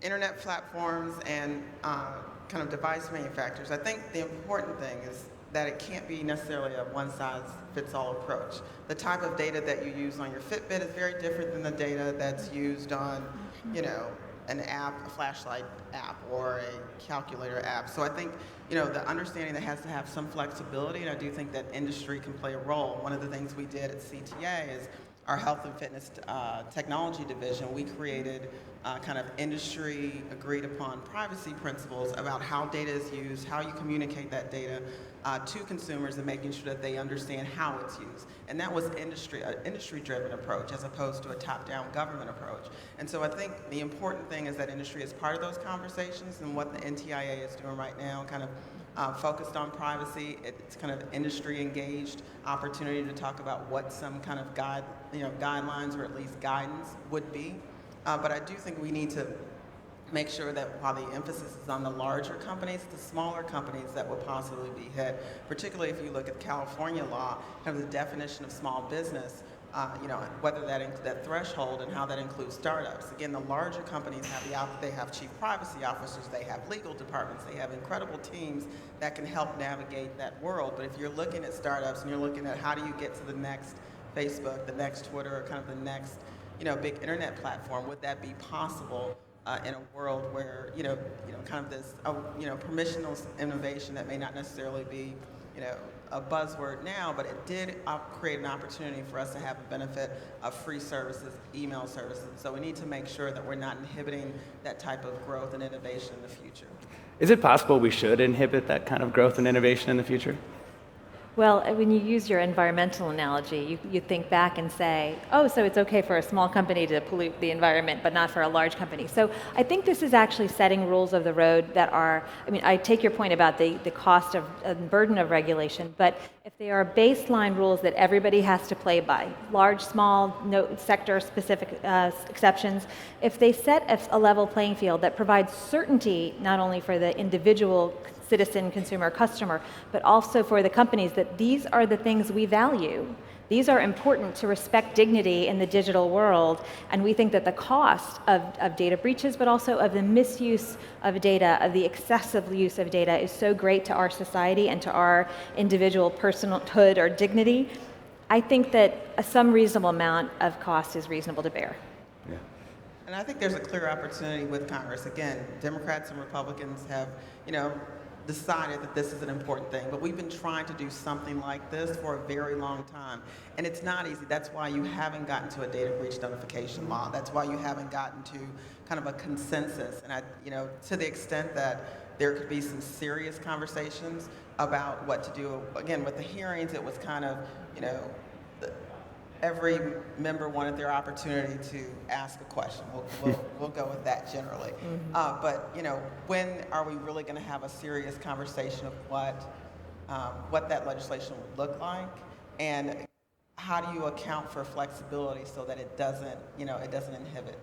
Internet platforms and kind of device manufacturers, I think the important thing is that it can't be necessarily a one-size-fits-all approach. The type of data that you use on your Fitbit is very different than the data that's used on, an app, a flashlight app, or a calculator app. So I think, the understanding that has to have some flexibility, and I do think that industry can play a role. One of the things we did at CTA is our health and fitness technology division. We created kind of industry agreed upon privacy principles about how data is used, how you communicate that data to consumers, and making sure that they understand how it's used. And that was an industry-driven approach as opposed to a top-down government approach. And so I think the important thing is that industry is part of those conversations, and what the NTIA is doing right now, kind of focused on privacy. It's kind of industry-engaged opportunity to talk about what some kind of guidelines or at least guidance would be. But I do think we need to make sure that while the emphasis is on the larger companies, the smaller companies that will possibly be hit, particularly if you look at California law, kind of the definition of small business, whether that threshold and how that includes startups. Again, the larger companies they have chief privacy officers, they have legal departments, they have incredible teams that can help navigate that world. But if you're looking at startups and you're looking at how do you get to the next Facebook, the next Twitter, or kind of the next big internet platform, would that be possible in a world where kind of this permissionless innovation that may not necessarily be a buzzword now, but it did create an opportunity for us to have a benefit of free services, email services. So we need to make sure that we're not inhibiting that type of growth and innovation in the future. Is it possible we should inhibit that kind of growth and innovation in the future? Well, when you use your environmental analogy, you think back and say, oh, so it's okay for a small company to pollute the environment, but not for a large company. So I think this is actually setting rules of the road that are, I take your point about the cost of burden of regulation, but if they are baseline rules that everybody has to play by, large, small, no sector-specific exceptions, if they set a level playing field that provides certainty not only for the individual citizen, consumer, customer, but also for the companies, that these are the things we value. These are important to respect dignity in the digital world, and we think that the cost of data breaches, but also of the misuse of data, of the excessive use of data, is so great to our society and to our individual personhood or dignity. I think that some reasonable amount of cost is reasonable to bear. Yeah. And I think there's a clear opportunity with Congress. Again, Democrats and Republicans have, decided that this is an important thing. But we've been trying to do something like this for a very long time. And it's not easy. That's why you haven't gotten to a data breach notification law. That's why you haven't gotten to kind of a consensus. And to the extent that there could be some serious conversations about what to do. Again, with the hearings, it was kind of, every member wanted their opportunity to ask a question. We'll go with that generally. But when are we really going to have a serious conversation of what that legislation would look like, and how do you account for flexibility so that it doesn't inhibit?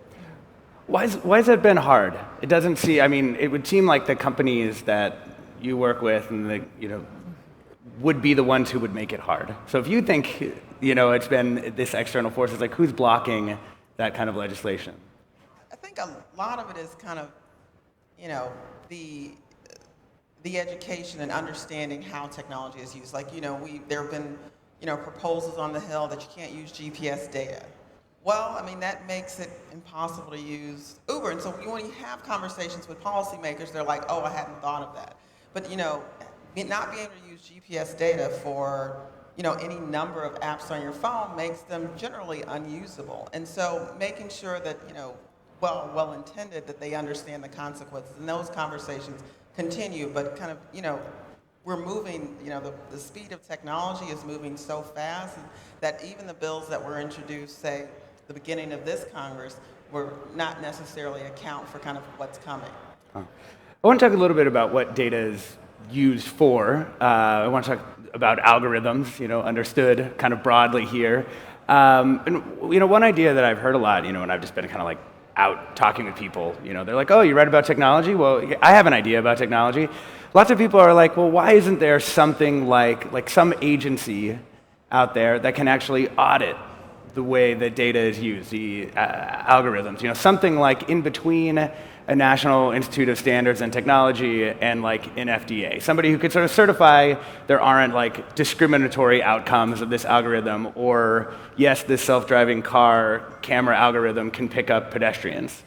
Why has that been hard? It doesn't seem. I mean, it would seem like the companies that you work with and would be the ones who would make it hard. So if you think, it's been this external force, it's like, who's blocking that kind of legislation? I think a lot of it is kind of, the education and understanding how technology is used. Like, there have been, proposals on the Hill that you can't use GPS data. Well, I mean, that makes it impossible to use Uber. And so when you have conversations with policymakers, they're like, oh, I hadn't thought of that. But, not being able to use GPS data for, any number of apps on your phone makes them generally unusable. And so making sure that, well-intended, that they understand the consequences. And those conversations continue, but kind of, we're moving, the speed of technology is moving so fast that even the bills that were introduced, say, the beginning of this Congress, were not necessarily account for kind of what's coming. I want to talk a little bit about what data is used for. I want to talk about algorithms, understood kind of broadly here. And one idea that I've heard a lot, and I've just been kind of like out talking with people, they're like, oh, you read about technology? Well, I have an idea about technology. Lots of people are like, well, why isn't there something like some agency out there that can actually audit the way that data is used, the algorithms, something like in between a National Institute of Standards and Technology and like an FDA, somebody who could sort of certify there aren't like discriminatory outcomes of this algorithm, or yes, this self-driving car camera algorithm can pick up pedestrians.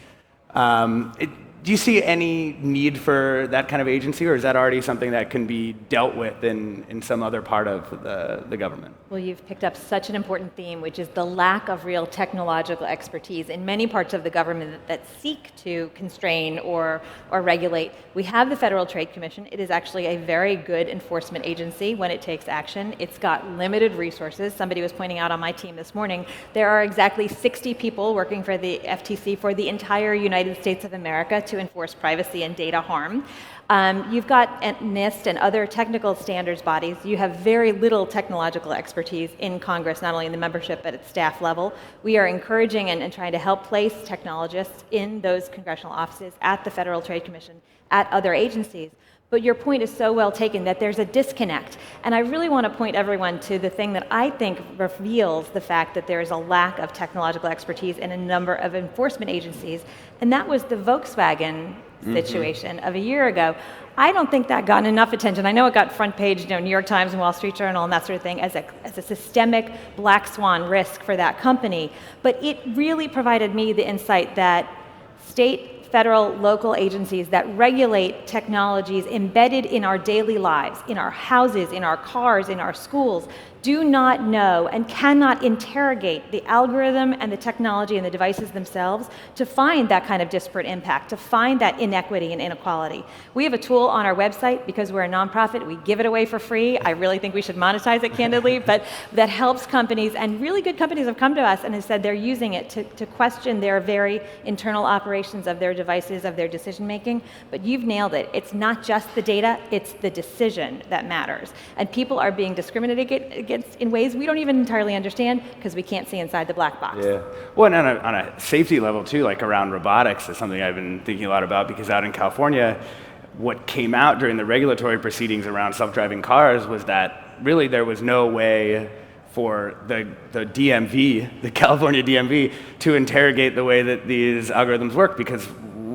Do you see any need for that kind of agency, or is that already something that can be dealt with in some other part of the government? Well, you've picked up such an important theme, which is the lack of real technological expertise in many parts of the government that seek to constrain or regulate. We have the Federal Trade Commission. It is actually a very good enforcement agency when it takes action. It's got limited resources. Somebody was pointing out on my team this morning, there are exactly 60 people working for the FTC for the entire United States of America to enforce privacy and data harm. You've got NIST and other technical standards bodies. You have very little technological expertise in Congress, not only in the membership, but at staff level. We are encouraging and trying to help place technologists in those congressional offices, at the Federal Trade Commission, at other agencies. But your point is so well taken that there's a disconnect. And I really want to point everyone to the thing that I think reveals the fact that there is a lack of technological expertise in a number of enforcement agencies, and that was the Volkswagen situation of a year ago. I don't think that got enough attention. I know it got front page, New York Times and Wall Street Journal and that sort of thing as a systemic black swan risk for that company. But it really provided me the insight that state, federal, local agencies that regulate technologies embedded in our daily lives, in our houses, in our cars, in our schools, do not know and cannot interrogate the algorithm and the technology and the devices themselves to find that kind of disparate impact, to find that inequity and inequality. We have a tool on our website because we're a nonprofit. We give it away for free. I really think we should monetize it, candidly, but that helps companies, and really good companies have come to us and have said they're using it to question their very internal operations of their devices, of their decision making. But you've nailed it. It's not just the data, it's the decision that matters. And people are being discriminated against in ways we don't even entirely understand because we can't see inside the black box. Yeah. Well, and on a safety level too, like around robotics is something I've been thinking a lot about, because out in California, what came out during the regulatory proceedings around self-driving cars was that really there was no way for the DMV, the California DMV, to interrogate the way that these algorithms work, because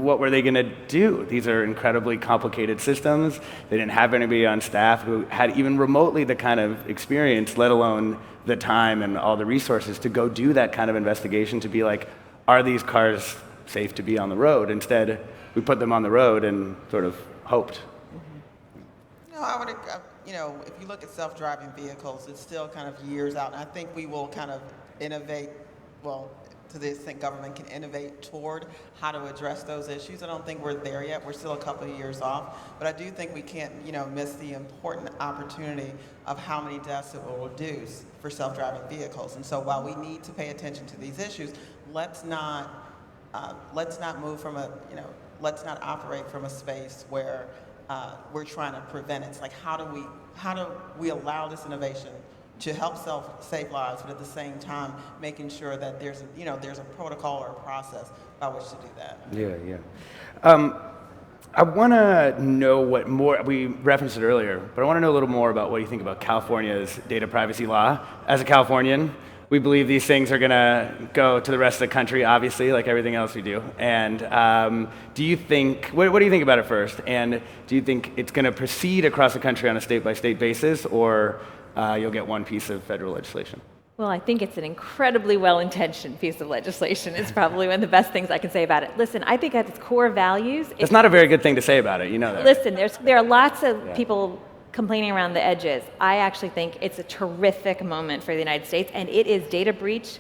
what were they going to do? These are incredibly complicated systems. They didn't have anybody on staff who had even remotely the kind of experience, let alone the time and all the resources to go do that kind of investigation, to be like, are these cars safe to be on the road? Instead, we put them on the road and sort of hoped. I would, if you look at self-driving vehicles, it's still kind of years out, and I think we will kind of innovate, well, to the extent government can innovate toward how to address those issues. I don't think we're there yet. We're still a couple of years off, but I do think we can't, miss the important opportunity of how many deaths it will reduce for self-driving vehicles. And so while we need to pay attention to these issues, let's not move from let's not operate from a space where we're trying to prevent it. It's like, how do we allow this innovation to help save lives, but at the same time making sure that there's a protocol or a process by which to do that. Yeah. I want to know what more, we referenced it earlier, but I want to know a little more about what you think about California's data privacy law. As a Californian, we believe these things are going to go to the rest of the country, obviously, like everything else we do. And do you think, what do you think about it first? And do you think it's going to proceed across the country on a state-by-state basis, or you'll get one piece of federal legislation? Well, I think it's an incredibly well-intentioned piece of legislation. It's probably one of the best things I can say about it. Listen, I think at its core values... It's not a very good thing to say about it, you know that. Listen, there are lots of people complaining around the edges. I actually think it's a terrific moment for the United States, and it is data breach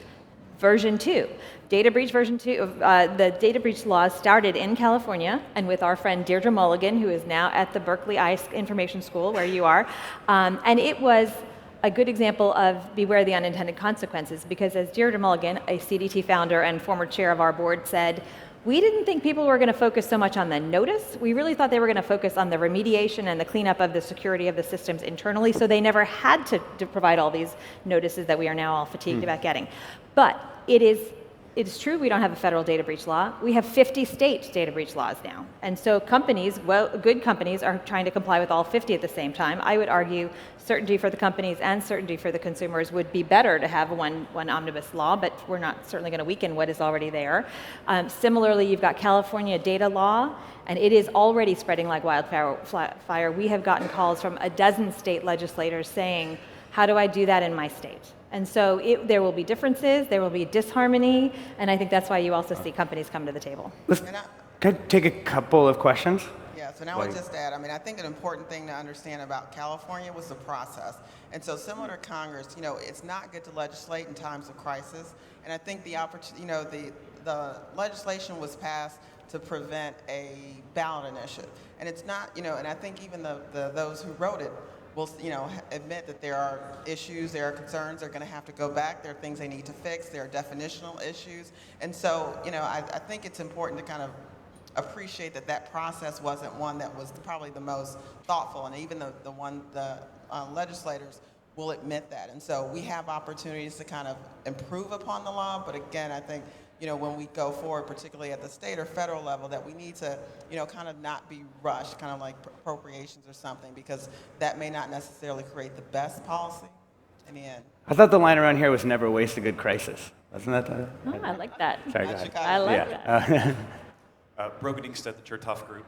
version 2. Data breach version 2, the data breach laws started in California, and with our friend Deirdre Mulligan, who is now at the Berkeley ICE Information School, where you are, and it was a good example of beware the unintended consequences, because as Deirdre Mulligan, a CDT founder and former chair of our board, said, we didn't think people were going to focus so much on the notice. We really thought they were going to focus on the remediation and the cleanup of the security of the systems internally, so they never had to provide all these notices that we are now all fatigued about getting. But it is true we don't have a federal data breach law. We have 50 state data breach laws now. And so companies, good companies, are trying to comply with all 50 at the same time. I would argue certainty for the companies and certainty for the consumers would be better to have one omnibus law, but we're not certainly going to weaken what is already there. Similarly, you've got California data law, and it is already spreading like wildfire. We have gotten calls from a dozen state legislators saying, how do I do that in my state? And so there will be differences, there will be disharmony, and I think that's why you also see companies come to the table. Can I take a couple of questions? Yeah, so now I'll just add, I think an important thing to understand about California was the process. And so similar to Congress, it's not good to legislate in times of crisis. And I think the legislation was passed to prevent a ballot initiative. And it's not, and I think even those who wrote it will admit that there are issues, there are concerns, they're going to have to go back, there are things they need to fix, there are definitional issues. And so, I think it's important to kind of appreciate that process wasn't one that was probably the most thoughtful, and even the legislators will admit that. And so we have opportunities to kind of improve upon the law, but again, I think when we go forward, particularly at the state or federal level, that we need to, kind of not be rushed, kind of like appropriations or something, because that may not necessarily create the best policy in the end. I thought the line around here was never waste a good crisis. Wasn't that the... Oh, I like that. Sorry, go ahead. I like that. Brogan Inkstead, the Chair Tough Group.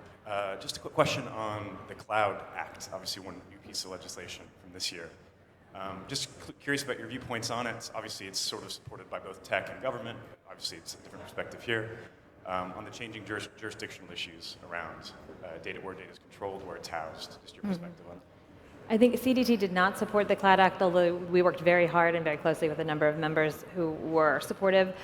Just a quick question on the Cloud Act, obviously one new piece of legislation from this year. Just curious about your viewpoints on it. Obviously, it's sort of supported by both tech and government. Obviously, it's a different perspective here. On the changing jurisdictional issues around data, where data is controlled, where it's housed, just your perspective on it. I think CDT did not support the Cloud Act, although we worked very hard and very closely with a number of members who were supportive,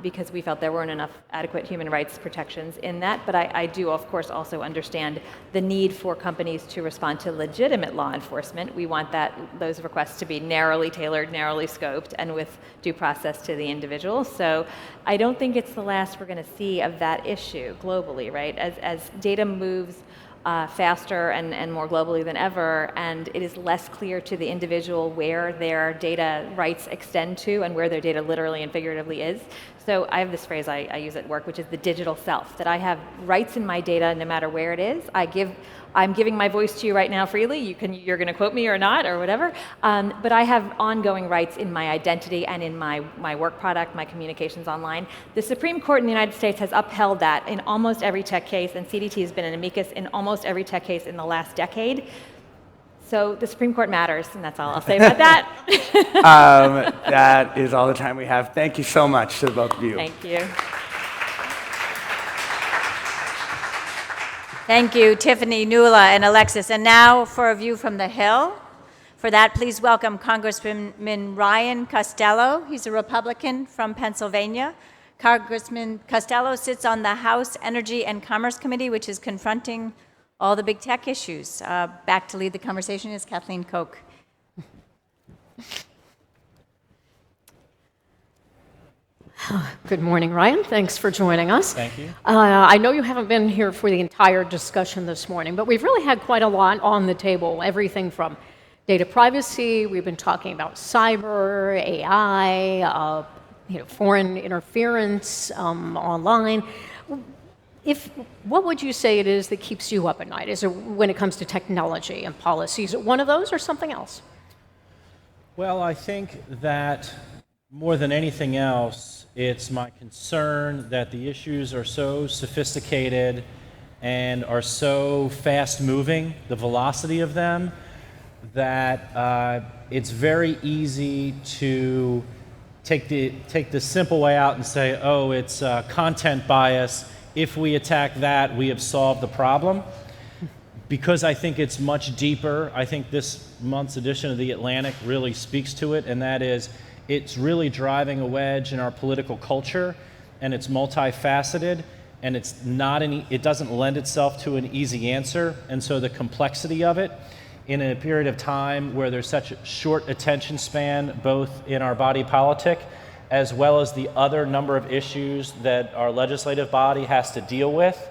because we felt there weren't enough adequate human rights protections in that. But I do, of course, also understand the need for companies to respond to legitimate law enforcement. We want those requests to be narrowly tailored, narrowly scoped, and with due process to the individual. So I don't think it's the last we're going to see of that issue globally, right? As data moves faster and more globally than ever, and it is less clear to the individual where their data rights extend to and where their data literally and figuratively is. So I have this phrase I use at work, which is the digital self, that I have rights in my data no matter where it is. I'm giving my voice to you right now freely. You're going to quote me or not or whatever. But I have ongoing rights in my identity and in my work product, my communications online. The Supreme Court in the United States has upheld that in almost every tech case, and CDT has been an amicus in almost every tech case in the last decade. So the Supreme Court matters, and that's all I'll say about that. That is all the time we have. Thank you so much to the both of you. Thank you. Thank you, Tiffany, Nuala, and Alexis. And now for a view from the Hill. For that, please welcome Congressman Ryan Costello. He's a Republican from Pennsylvania. Congressman Costello sits on the House Energy and Commerce Committee, which is confronting all the big tech issues. Back to lead the conversation is Kathleen Koch. Good morning, Ryan. Thanks for joining us. Thank you. I know you haven't been here for the entire discussion this morning, but we've really had quite a lot on the table. Everything from data privacy, we've been talking about cyber, AI, foreign interference online. What would you say it is that keeps you up at night? Is it when it comes to technology and policy? Is it one of those or something else? Well, I think that more than anything else, it's my concern that the issues are so sophisticated and are so fast-moving, the velocity of them, that it's very easy to take the simple way out and say, oh, it's content bias. If we attack that, we have solved the problem. Because I think it's much deeper, I think this month's edition of The Atlantic really speaks to it, and that is, it's really driving a wedge in our political culture, and it's multifaceted, and it doesn't lend itself to an easy answer. And so the complexity of it, in a period of time where there's such a short attention span, both in our body politic, as well as the other number of issues that our legislative body has to deal with,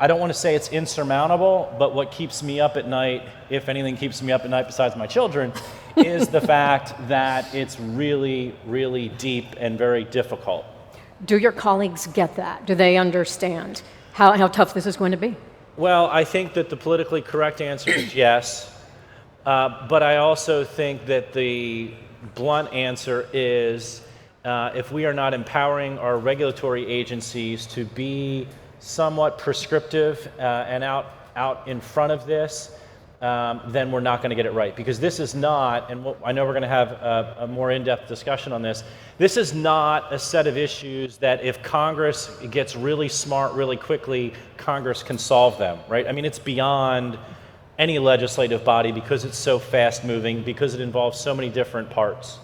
I don't want to say it's insurmountable, but what keeps me up at night, if anything keeps me up at night besides my children, is the fact that it's really, really deep and very difficult. Do your colleagues get that? Do they understand how tough this is going to be? Well, I think that the politically correct answer is yes, but I also think that the blunt answer is if we are not empowering our regulatory agencies to be somewhat prescriptive and out in front of this, then we're not going to get it right. Because this is not, and I know we're going to have a more in-depth discussion on this, this is not a set of issues that if Congress gets really smart really quickly, Congress can solve them, right? I mean, it's beyond any legislative body because it's so fast-moving, because it involves so many different parts.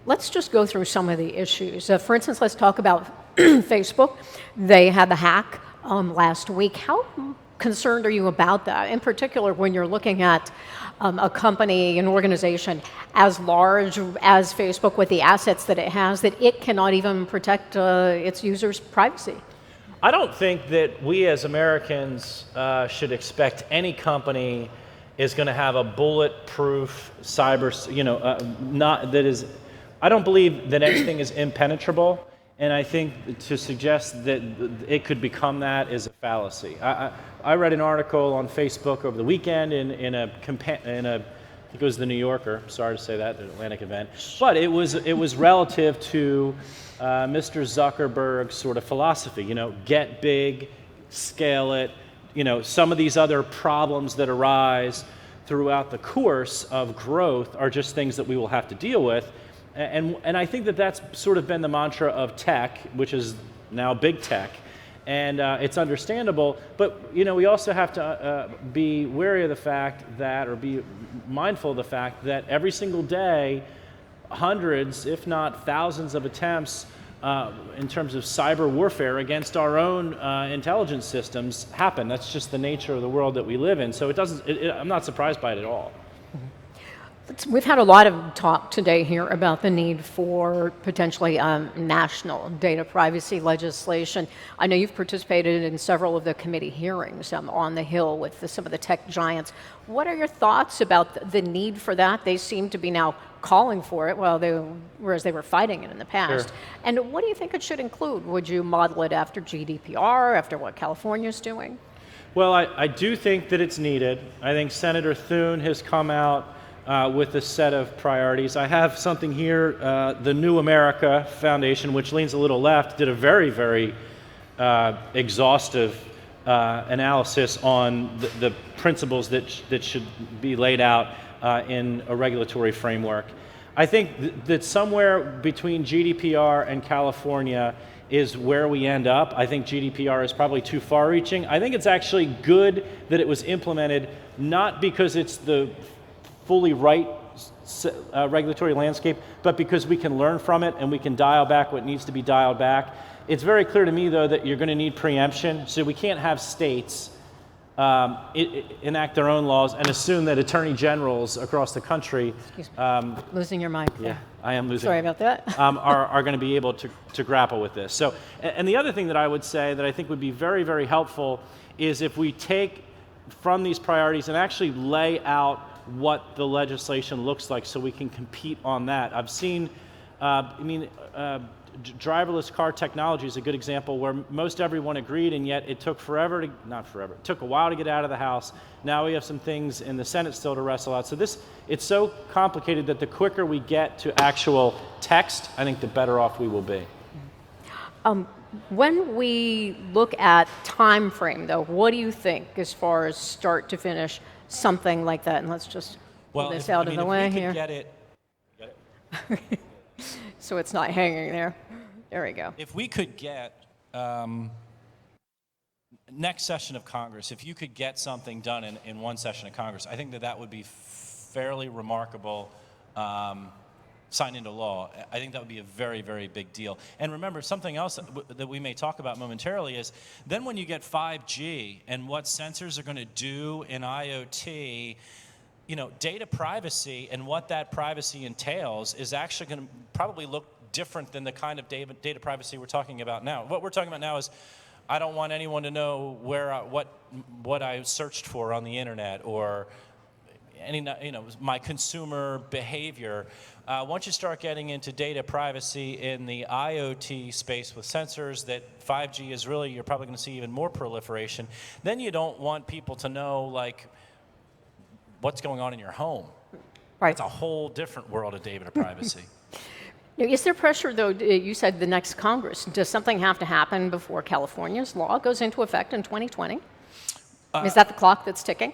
Let's just go through some of the issues. For instance, let's talk about Facebook. They had the hack last week. How concerned are you about that, in particular when you're looking at a company, an organization as large as Facebook with the assets that it has, that it cannot even protect its users' privacy? I don't think that we as Americans should expect any company is going to have a bulletproof cyber, I don't believe that anything is impenetrable, and I think to suggest that it could become that is a fallacy. I read an article on Facebook over the weekend in I think it was the New Yorker. Sorry to say that, the Atlantic event, but it was relative to Mr. Zuckerberg's sort of philosophy. Get big, scale it. Some of these other problems that arise throughout the course of growth are just things that we will have to deal with. And I think that that's sort of been the mantra of tech, which is now big tech. And it's understandable, but we also have to be wary of the fact that, or be mindful of the fact that every single day, hundreds, if not thousands of attempts in terms of cyber warfare against our own intelligence systems happen. That's just the nature of the world that we live in. So I'm not surprised by it at all. We've had a lot of talk today here about the need for potentially national data privacy legislation. I know you've participated in several of the committee hearings on the Hill with some of the tech giants. What are your thoughts about the need for that? They seem to be now calling for it, whereas they were fighting it in the past. Sure. And what do you think it should include? Would you model it after GDPR, after what California's doing? Well, I do think that it's needed. I think Senator Thune has come out with a set of priorities. I have something here, the New America Foundation, which leans a little left, did a very, very exhaustive analysis on the principles that should be laid out in a regulatory framework. I think that somewhere between GDPR and California is where we end up. I think GDPR is probably too far-reaching. I think it's actually good that it was implemented, not because it's the fully right regulatory landscape, but because we can learn from it and we can dial back what needs to be dialed back. It's very clear to me, though, that you're going to need preemption, so we can't have states enact their own laws and assume that attorney generals across the country Losing your mic. yeah, I am losing. Sorry about that. Are going to be able to grapple with this. So, and the other thing that I would say that I think would be very, very helpful is if we take from these priorities and actually lay out what the legislation looks like so we can compete on that. I've seen, driverless car technology is a good example where most everyone agreed, and yet it took it took a while to get out of the House. Now we have some things in the Senate still to wrestle out. So it's so complicated that the quicker we get to actual text, I think the better off we will be. When we look at time frame, though, what do you think as far as start to finish something like that? And let's just pull this out of the way here. Get it. So it's not hanging there. There we go. If we could get next session of Congress, if you could get something done in one session of Congress, I think that would be fairly remarkable. Signed into law. I think that would be a very, very big deal. And remember, something else that we may talk about momentarily is then when you get 5G and what sensors are going to do in IoT, data privacy and what that privacy entails is actually going to probably look different than the kind of data privacy we're talking about now. What we're talking about now is I don't want anyone to know what I searched for on the internet or my consumer behavior. Once you start getting into data privacy in the IoT space with sensors that 5G is really, you're probably going to see even more proliferation, then you don't want people to know what's going on in your home. Right. It's a whole different world of data privacy. Is there pressure, though, you said the next Congress, does something have to happen before California's law goes into effect in 2020? Is that the clock that's ticking?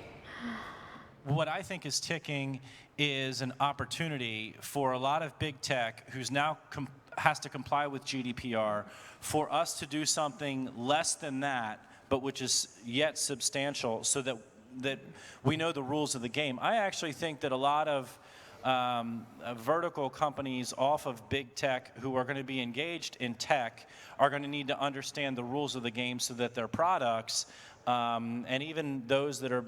What I think is ticking is an opportunity for a lot of big tech who's now has to comply with GDPR for us to do something less than that, but which is yet substantial so that we know the rules of the game. I actually think that a lot of vertical companies off of big tech who are going to be engaged in tech are going to need to understand the rules of the game so that their products, and even those that are,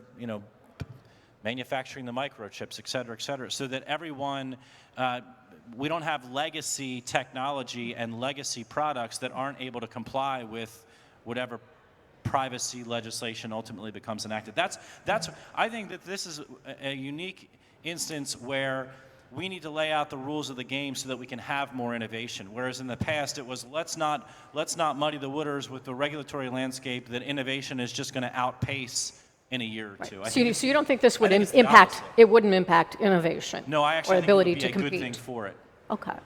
manufacturing the microchips, et cetera, so that everyone, we don't have legacy technology and legacy products that aren't able to comply with whatever privacy legislation ultimately becomes enacted. I think that this is a unique instance where we need to lay out the rules of the game so that we can have more innovation. Whereas in the past it was let's not muddy the waters with the regulatory landscape that innovation is just going to outpace in a year or two. So you don't think this would impact? It wouldn't impact innovation. No, I actually or think it would ability be to a compete. good thing for it. Okay.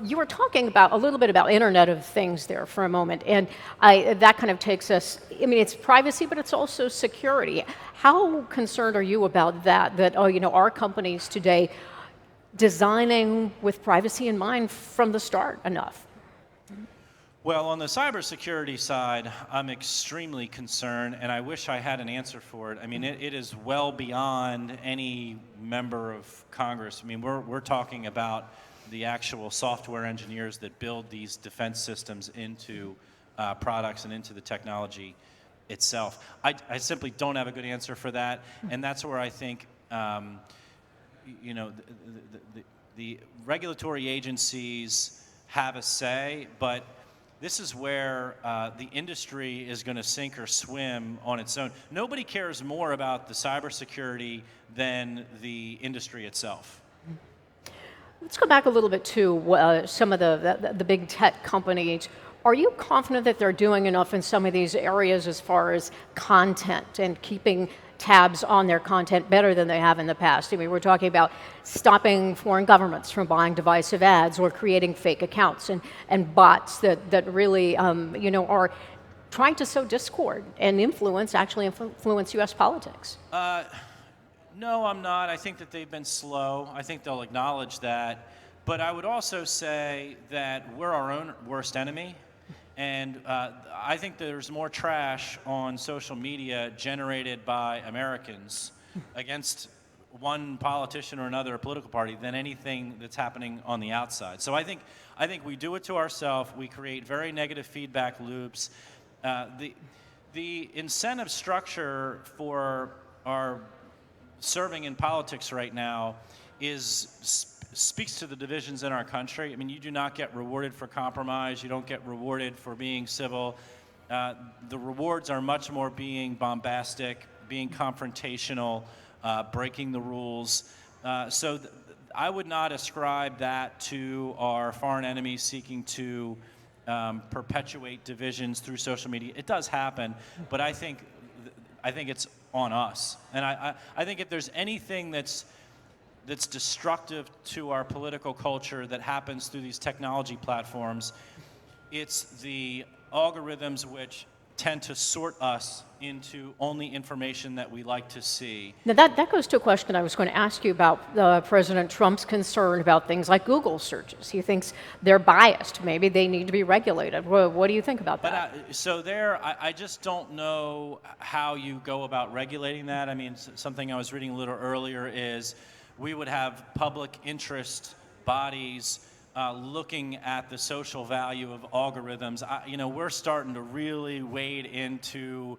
You were talking a little bit about Internet of Things there for a moment, and that kind of takes us, it's privacy, but it's also security. How concerned are you about that our companies today designing with privacy in mind from the start enough? Well, on the cybersecurity side, I'm extremely concerned, and I wish I had an answer for it. It is well beyond any member of Congress. We're talking about the actual software engineers that build these defense systems into products and into the technology itself. I simply don't have a good answer for that, and that's where I think the regulatory agencies have a say, but this is where the industry is going to sink or swim on its own. Nobody cares more about the cybersecurity than the industry itself. Let's go back a little bit to some of the big tech companies. Are you confident that they're doing enough in some of these areas as far as content and keeping tabs on their content better than they have in the past? We're talking about stopping foreign governments from buying divisive ads or creating fake accounts and bots that really are trying to sow discord and influence U.S. politics. No, I'm not. I think that they've been slow. I think they'll acknowledge that. But I would also say that we're our own worst enemy. And I think there's more trash on social media generated by Americans against one politician or another political party than anything that's happening on the outside. So I think we do it to ourselves. We create very negative feedback loops. The incentive structure for our serving in politics right now speaks to the divisions in our country. I mean, you do not get rewarded for compromise. You don't get rewarded for being civil. The rewards are much more being bombastic, being confrontational, breaking the rules. So I would not ascribe that to our foreign enemies seeking to perpetuate divisions through social media. It does happen, but I think it's on us. And I think if there's anything that's destructive to our political culture that happens through these technology platforms, it's the algorithms which tend to sort us into only information that we like to see. Now that goes to a question I was going to ask you about President Trump's concern about things like Google searches. He thinks they're biased. Maybe they need to be regulated. What do you think about that? I just don't know how you go about regulating that. I mean, something I was reading a little earlier is we would have public interest bodies looking at the social value of algorithms. We're starting to really wade into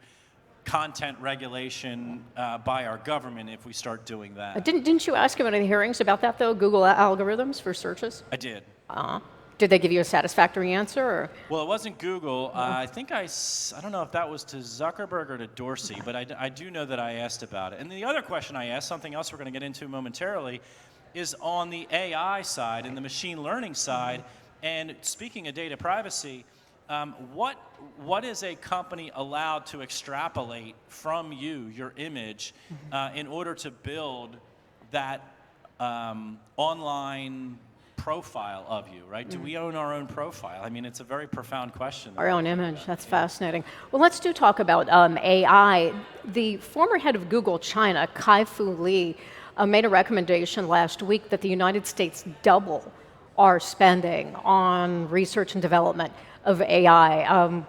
content regulation by our government if we start doing that. Didn't you ask him at any hearings about that, though, Google algorithms for searches? I did. Did they give you a satisfactory answer? Or? Well, it wasn't Google. I think I don't know if that was to Zuckerberg or to Dorsey, but I do know that I asked about it. And the other question I asked, something else we're going to get into momentarily, is on the AI side and the machine learning side. And speaking of data privacy, what is a company allowed to extrapolate from you, your image, in order to build that online profile of you, right? Do we own our own profile? I mean, it's a very profound question. Our own image, that's fascinating. Well, let's talk about AI. The former head of Google China, Kai-Fu Lee, made a recommendation last week that the United States double our spending on research and development of AI.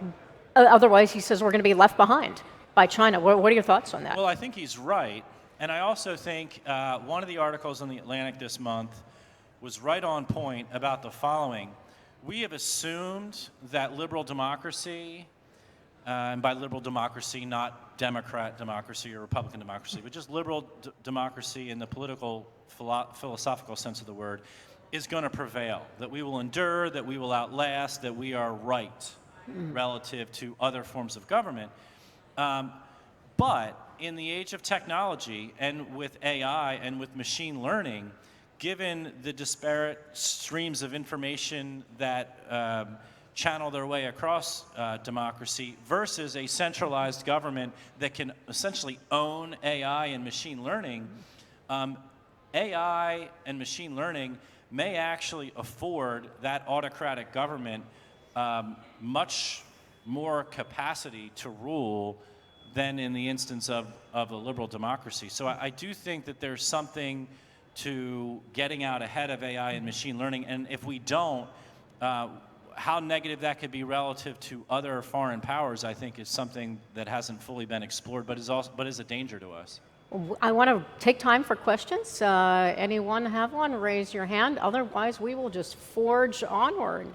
Otherwise, he says we're going to be left behind by China. What are your thoughts on that? Well, I think he's right. And I also think one of the articles in the Atlantic this month was right on point about the following. We have assumed that liberal democracy, and by liberal democracy, not Democrat democracy or Republican democracy, but just liberal democracy in the political, philosophical sense of the word, is going to prevail, that we will endure, that we will outlast, that we are right relative to other forms of government. But in the age of technology and with AI and with machine learning, given the disparate streams of information that channel their way across democracy versus a centralized government that can essentially own AI and machine learning, AI and machine learning may actually afford that autocratic government much more capacity to rule than in the instance of a liberal democracy. So I do think that there's something to getting out ahead of AI and machine learning, and if we don't, how negative that could be relative to other foreign powers, I think, is something that hasn't fully been explored, but is a danger to us. I want to take time for questions. Anyone have one? Raise your hand. Otherwise, we will just forge onward.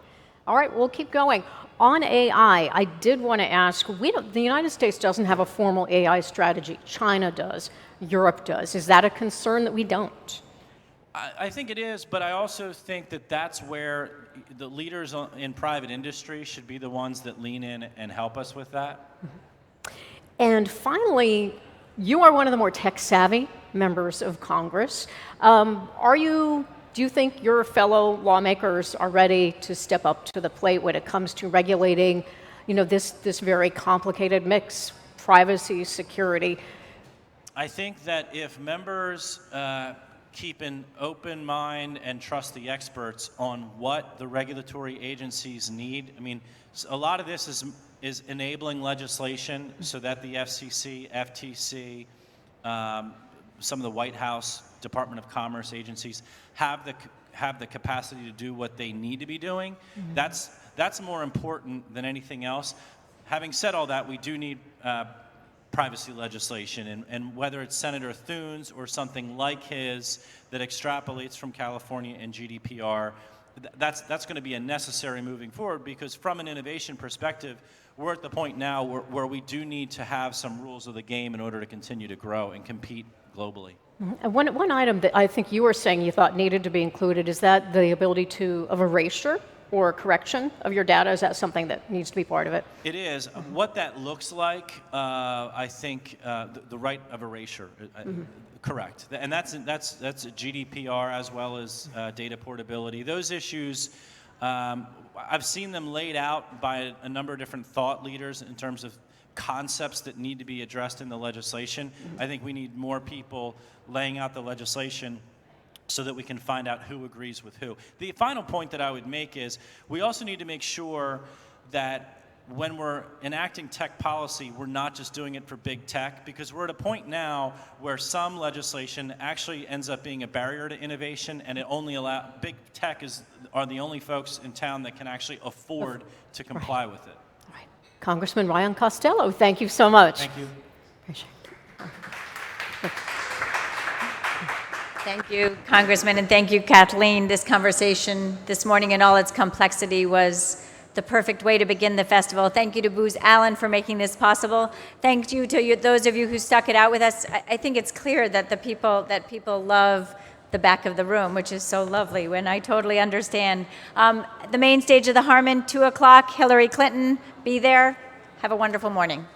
All right, we'll keep going. On AI, I did want to ask, the United States doesn't have a formal AI strategy. China does. Europe does. Is that a concern that we don't? I think it is, but I also think that that's where the leaders in private industry should be the ones that lean in and help us with that. And finally, you are one of the more tech-savvy members of Congress. Do you think your fellow lawmakers are ready to step up to the plate when it comes to regulating, this very complicated mix, privacy, security? I think that if members keep an open mind and trust the experts on what the regulatory agencies need, I mean, a lot of this is enabling legislation so that the FCC, FTC, some of the White House, Department of Commerce agencies have the capacity to do what they need to be doing. that's more important than anything else. Having said all that, we do need privacy legislation, and whether it's Senator Thune's or something like his that extrapolates from California and GDPR, that's going to be a necessary moving forward, because from an innovation perspective, we're at the point now where we do need to have some rules of the game in order to continue to grow and compete globally. And one item that I think you were saying you thought needed to be included, is that the ability of erasure or correction of your data? Is that something that needs to be part of it? It is. What that looks like, I think the right of erasure, correct. And that's GDPR as well as data portability. Those issues, I've seen them laid out by a number of different thought leaders in terms of concepts that need to be addressed in the legislation. I think we need more people laying out the legislation so that we can find out who agrees with who. The final point that I would make is we also need to make sure that when we're enacting tech policy, we're not just doing it for big tech, because we're at a point now where some legislation actually ends up being a barrier to innovation, and it only big tech are the only folks in town that can actually afford to comply with it. All right. Congressman Ryan Costello, thank you so much. Thank you. Appreciate it. Thank you, Congressman, and thank you, Kathleen. This conversation this morning in all its complexity was the perfect way to begin the festival. Thank you to Booz Allen for making this possible. Thank you to those of you who stuck it out with us. I think it's clear that people love the back of the room, which is so lovely, when I totally understand. The main stage of the Harmon, 2 o'clock, Hillary Clinton, be there. Have a wonderful morning.